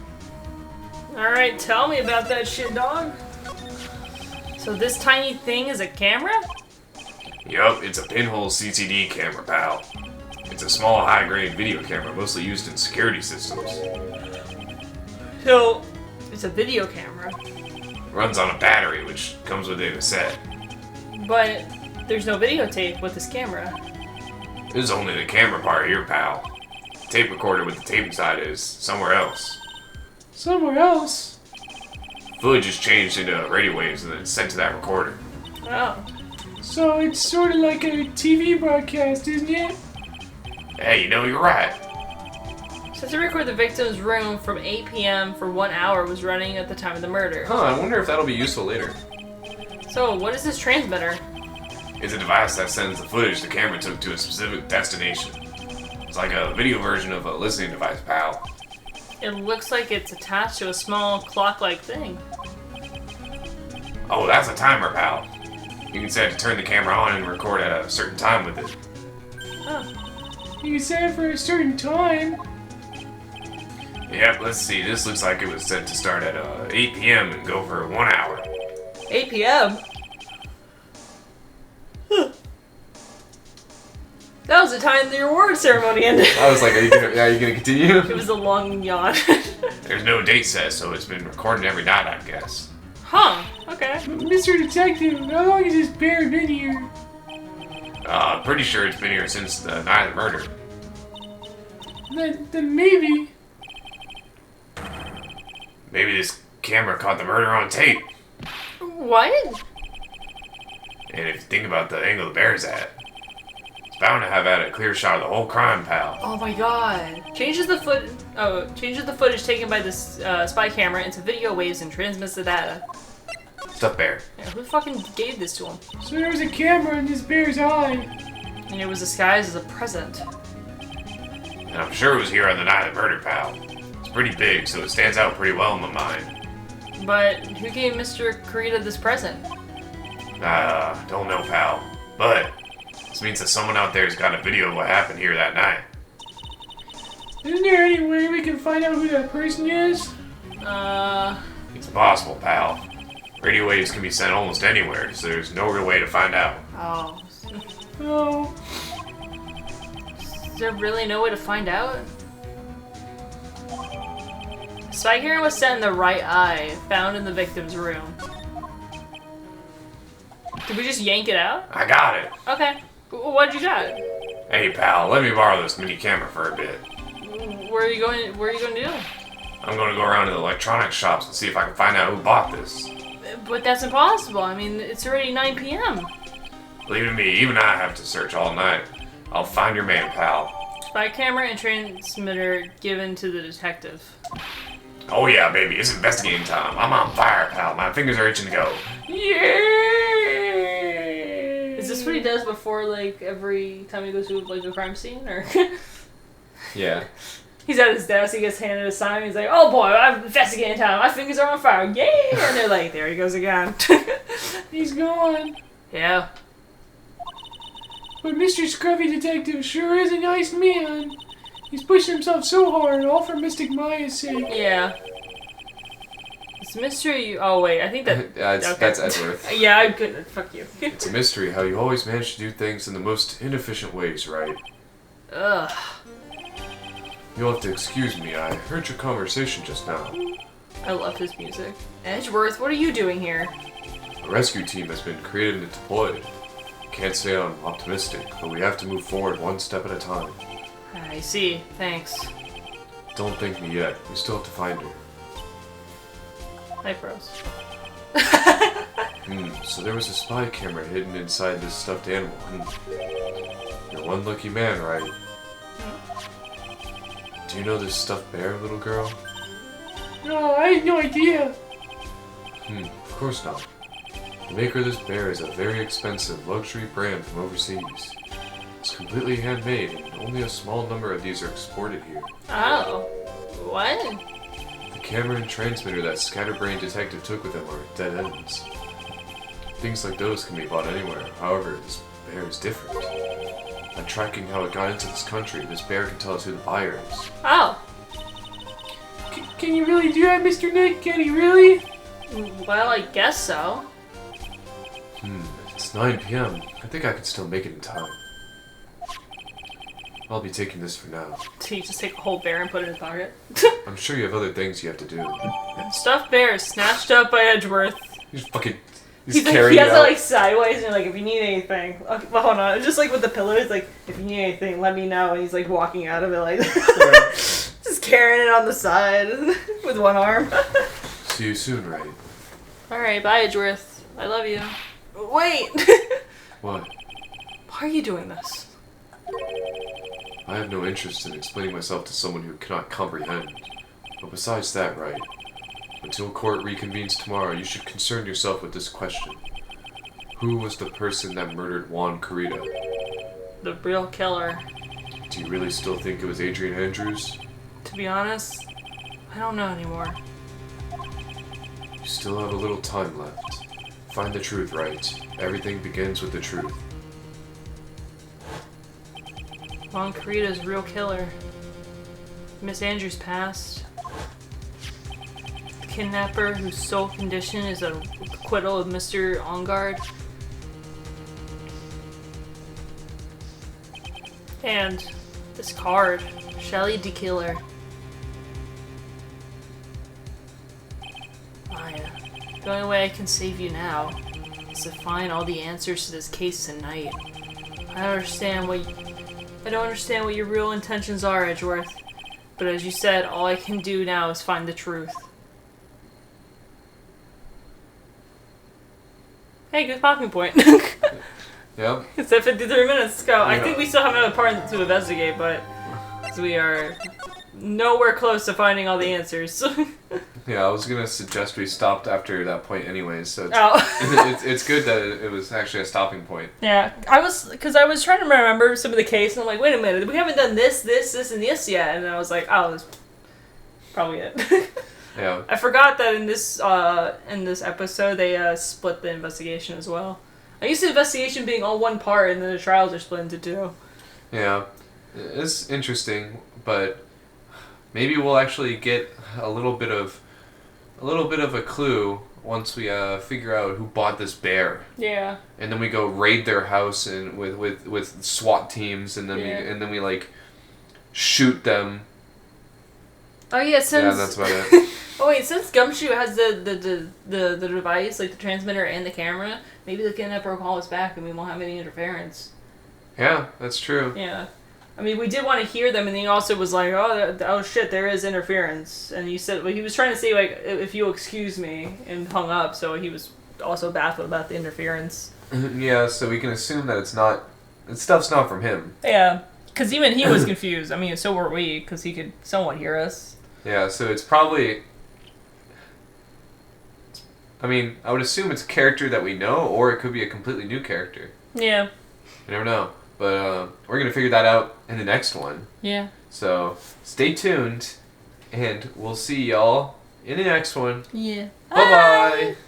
Speaker 2: Alright, tell me about that shit, dog. So this tiny thing is a camera?
Speaker 4: Yup, it's a pinhole CCD camera, pal. It's a small, high-grade video camera mostly used in security systems.
Speaker 2: So, it's a video camera.
Speaker 4: Runs on a battery, which comes within a set.
Speaker 2: But there's no videotape with this camera.
Speaker 4: This is only the camera part here, pal. Tape recorder with the tape inside is somewhere else.
Speaker 3: Somewhere else?
Speaker 4: Footage is changed into radio waves and then sent to that recorder.
Speaker 2: Oh.
Speaker 3: So it's sort of like a TV broadcast, isn't it?
Speaker 4: Hey, you know, you're right.
Speaker 2: Says to record the victim's room from 8 p.m. for 1 hour was running at the time of the murder.
Speaker 1: Huh, I wonder if that'll be useful later.
Speaker 2: So, what is this transmitter?
Speaker 4: It's a device that sends the footage the camera took to a specific destination. It's like a video version of a listening device, pal.
Speaker 2: It looks like it's attached to a small clock-like thing.
Speaker 4: Oh, that's a timer, pal. You can set it to turn the camera on and record at a certain time with it.
Speaker 2: Oh.
Speaker 3: You can set it for a certain time.
Speaker 4: Yep, let's see. This looks like it was set to start at 8 p.m. and go for 1 hour.
Speaker 2: 8 p.m.? Huh. That was the time the award ceremony ended.
Speaker 1: I was like, are you gonna continue?
Speaker 2: It was a long yawn.
Speaker 4: There's no date set, so it's been recorded every night, I guess.
Speaker 2: Huh, okay.
Speaker 3: Mr. Detective, how long has this bear been here?
Speaker 4: Pretty sure it's been here since the night of the murder.
Speaker 3: Then maybe.
Speaker 4: Maybe this camera caught the murder on tape.
Speaker 2: What?
Speaker 4: And if you think about the angle the bear's at, it's bound to have had a clear shot of the whole crime, pal.
Speaker 2: Oh my god. Changes the footage taken by this spy camera into video waves and transmits the data.
Speaker 4: Stuff bear.
Speaker 2: Yeah, who fucking gave this to him?
Speaker 3: So there was a camera in this bear's eye.
Speaker 2: And it was disguised as a present.
Speaker 4: And I'm sure it was here on the night of the murder, pal. It's pretty big, so it stands out pretty well in my mind.
Speaker 2: But who gave Mr. Kurita this present?
Speaker 4: Don't know, pal. But this means that someone out there's got a video of what happened here that night.
Speaker 3: Isn't there any way we can find out who that person is?
Speaker 4: It's possible, pal. Radio waves can be sent almost anywhere, so there's no real way to find out.
Speaker 2: Oh.
Speaker 3: Oh.
Speaker 2: Is there really no way to find out? Spy camera was set in the right eye, found in the victim's room. Did we just yank it out?
Speaker 4: I got it.
Speaker 2: Okay. What'd you got?
Speaker 4: Hey, pal, let me borrow this mini camera for a bit.
Speaker 2: Where are you going to do?
Speaker 4: I'm going to go around to the electronics shops and see if I can find out who bought this.
Speaker 2: But that's impossible. I mean, it's already 9 p.m.
Speaker 4: Believe me, even I have to search all night. I'll find your man, pal.
Speaker 2: Spy camera and transmitter given to the detective.
Speaker 4: Oh yeah, baby, it's investigating time. I'm on fire, pal. My fingers are itching to go. Yeah!
Speaker 2: Is this what he does before, like, every time he goes to, like, a crime scene, or?
Speaker 1: Yeah.
Speaker 2: He's at his desk, he gets handed a sign, he's like, oh boy, I'm investigating time, my fingers are on fire, yeah! And they're like, there he goes again.
Speaker 3: He's gone.
Speaker 2: Yeah.
Speaker 3: But Mr. Scruffy Detective sure is a nice man. He's pushing himself so hard, all for Mystic Maya's sake.
Speaker 2: Yeah. It's a mystery. Oh wait, I think that. Okay.
Speaker 1: That's Edgeworth.
Speaker 2: Yeah, I'm good. Fuck you.
Speaker 1: It's a mystery how you always manage to do things in the most inefficient ways, right?
Speaker 2: Ugh.
Speaker 1: You'll have to excuse me, I heard your conversation just now.
Speaker 2: I love his music. Edgeworth, what are you doing here?
Speaker 1: A rescue team has been created and deployed. Can't say I'm optimistic, but we have to move forward one step at a time.
Speaker 2: I see. Thanks.
Speaker 1: Don't thank me yet. We still have to find her.
Speaker 2: Hi, bros.
Speaker 1: So there was a spy camera hidden inside this stuffed animal. You're one lucky man, right? Do you know this stuffed bear, little girl?
Speaker 3: No, I had no idea.
Speaker 1: Of course not. The maker of this bear is a very expensive luxury brand from overseas. It's completely handmade, and only a small number of these are exported here.
Speaker 2: Oh. What?
Speaker 1: The camera and transmitter that Scatterbrain Detective took with him are dead ends. Things like those can be bought anywhere. However, this bear is different. By tracking how it got into this country, this bear can tell us who the buyer is.
Speaker 2: Oh.
Speaker 3: Can you really do that, Mr. Nick? Can he really?
Speaker 2: Well, I guess so.
Speaker 1: It's 9 p.m. I think I can still make it in time. I'll be taking this for now.
Speaker 2: So you just take a whole bear and put it in his pocket?
Speaker 1: I'm sure you have other things you have to do.
Speaker 2: Stuffed bear is snatched up by Edgeworth.
Speaker 1: He's fucking...
Speaker 2: He's like,
Speaker 1: carrying
Speaker 2: he has
Speaker 1: it
Speaker 2: it
Speaker 1: out.
Speaker 2: like sideways and you're like, if you need anything. Okay, well, hold on. Just like with the pillows, like, if you need anything, let me know. And he's like walking out of it like just carrying it on the side with one arm.
Speaker 1: See you soon, Wright.
Speaker 2: Alright, bye Edgeworth. I love you. Wait!
Speaker 1: What?
Speaker 2: Why are you doing this?
Speaker 1: I have no interest in explaining myself to someone who cannot comprehend. But besides that, Wright, until court reconvenes tomorrow, you should concern yourself with this question. Who was the person that murdered Juan Carita?
Speaker 2: The real killer.
Speaker 1: Do you really still think it was Adrian Andrews?
Speaker 2: To be honest, I don't know anymore.
Speaker 1: You still have a little time left. Find the truth, Wright. Everything begins with the truth.
Speaker 2: Juan Carita's real killer. Miss Andrews passed. The kidnapper whose sole condition is a acquittal of Mr. Ongard. And this card, Shelley the Killer. Maya, the only way I can save you now is to find all the answers to this case tonight. I don't understand what your real intentions are, Edgeworth. But as you said, all I can do now is find the truth. Hey, good talking point.
Speaker 1: Yep.
Speaker 2: It's at 53 minutes. Let's go. I
Speaker 1: Yeah.
Speaker 2: think we still have another part to investigate, but we are nowhere close to finding all the answers.
Speaker 1: Yeah, I was gonna suggest we stopped after that point anyways, so it's,
Speaker 2: Oh.
Speaker 1: it's good that it was actually a stopping point.
Speaker 2: Yeah, I was trying to remember some of the case, and I'm like, wait a minute, we haven't done this, and this yet, and I was like, oh, that's probably it.
Speaker 1: Yeah.
Speaker 2: I forgot that in this episode they split the investigation as well. I used to investigation being all one part, and then the trials are split into two.
Speaker 1: Yeah. It's interesting, but maybe we'll actually get a little bit of a clue once we figure out who bought this bear.
Speaker 2: Yeah.
Speaker 1: And then we go raid their house and with SWAT teams, and then we like shoot them.
Speaker 2: Oh yeah, since
Speaker 1: Yeah, that's about it.
Speaker 2: Oh wait, since Gumshoe has the device, like the transmitter and the camera, maybe the kidnapper will call us back and we won't have any interference.
Speaker 1: Yeah, that's true.
Speaker 2: Yeah. I mean, we did want to hear them, and he also was like, oh shit, there is interference. And he said, well, he was trying to say, like, if you'll excuse me, and hung up, so he was also baffled about the interference.
Speaker 1: Yeah, so we can assume that stuff's not from him.
Speaker 2: Yeah. Because even he was confused. I mean, so were we, because he could somewhat hear us.
Speaker 1: Yeah, so it's probably... I mean, I would assume it's a character that we know, or it could be a completely new character.
Speaker 2: Yeah.
Speaker 1: You never know. But we're going to figure that out in the next one.
Speaker 2: Yeah.
Speaker 1: So stay tuned, and we'll see y'all in the next one.
Speaker 2: Yeah.
Speaker 1: Bye-bye!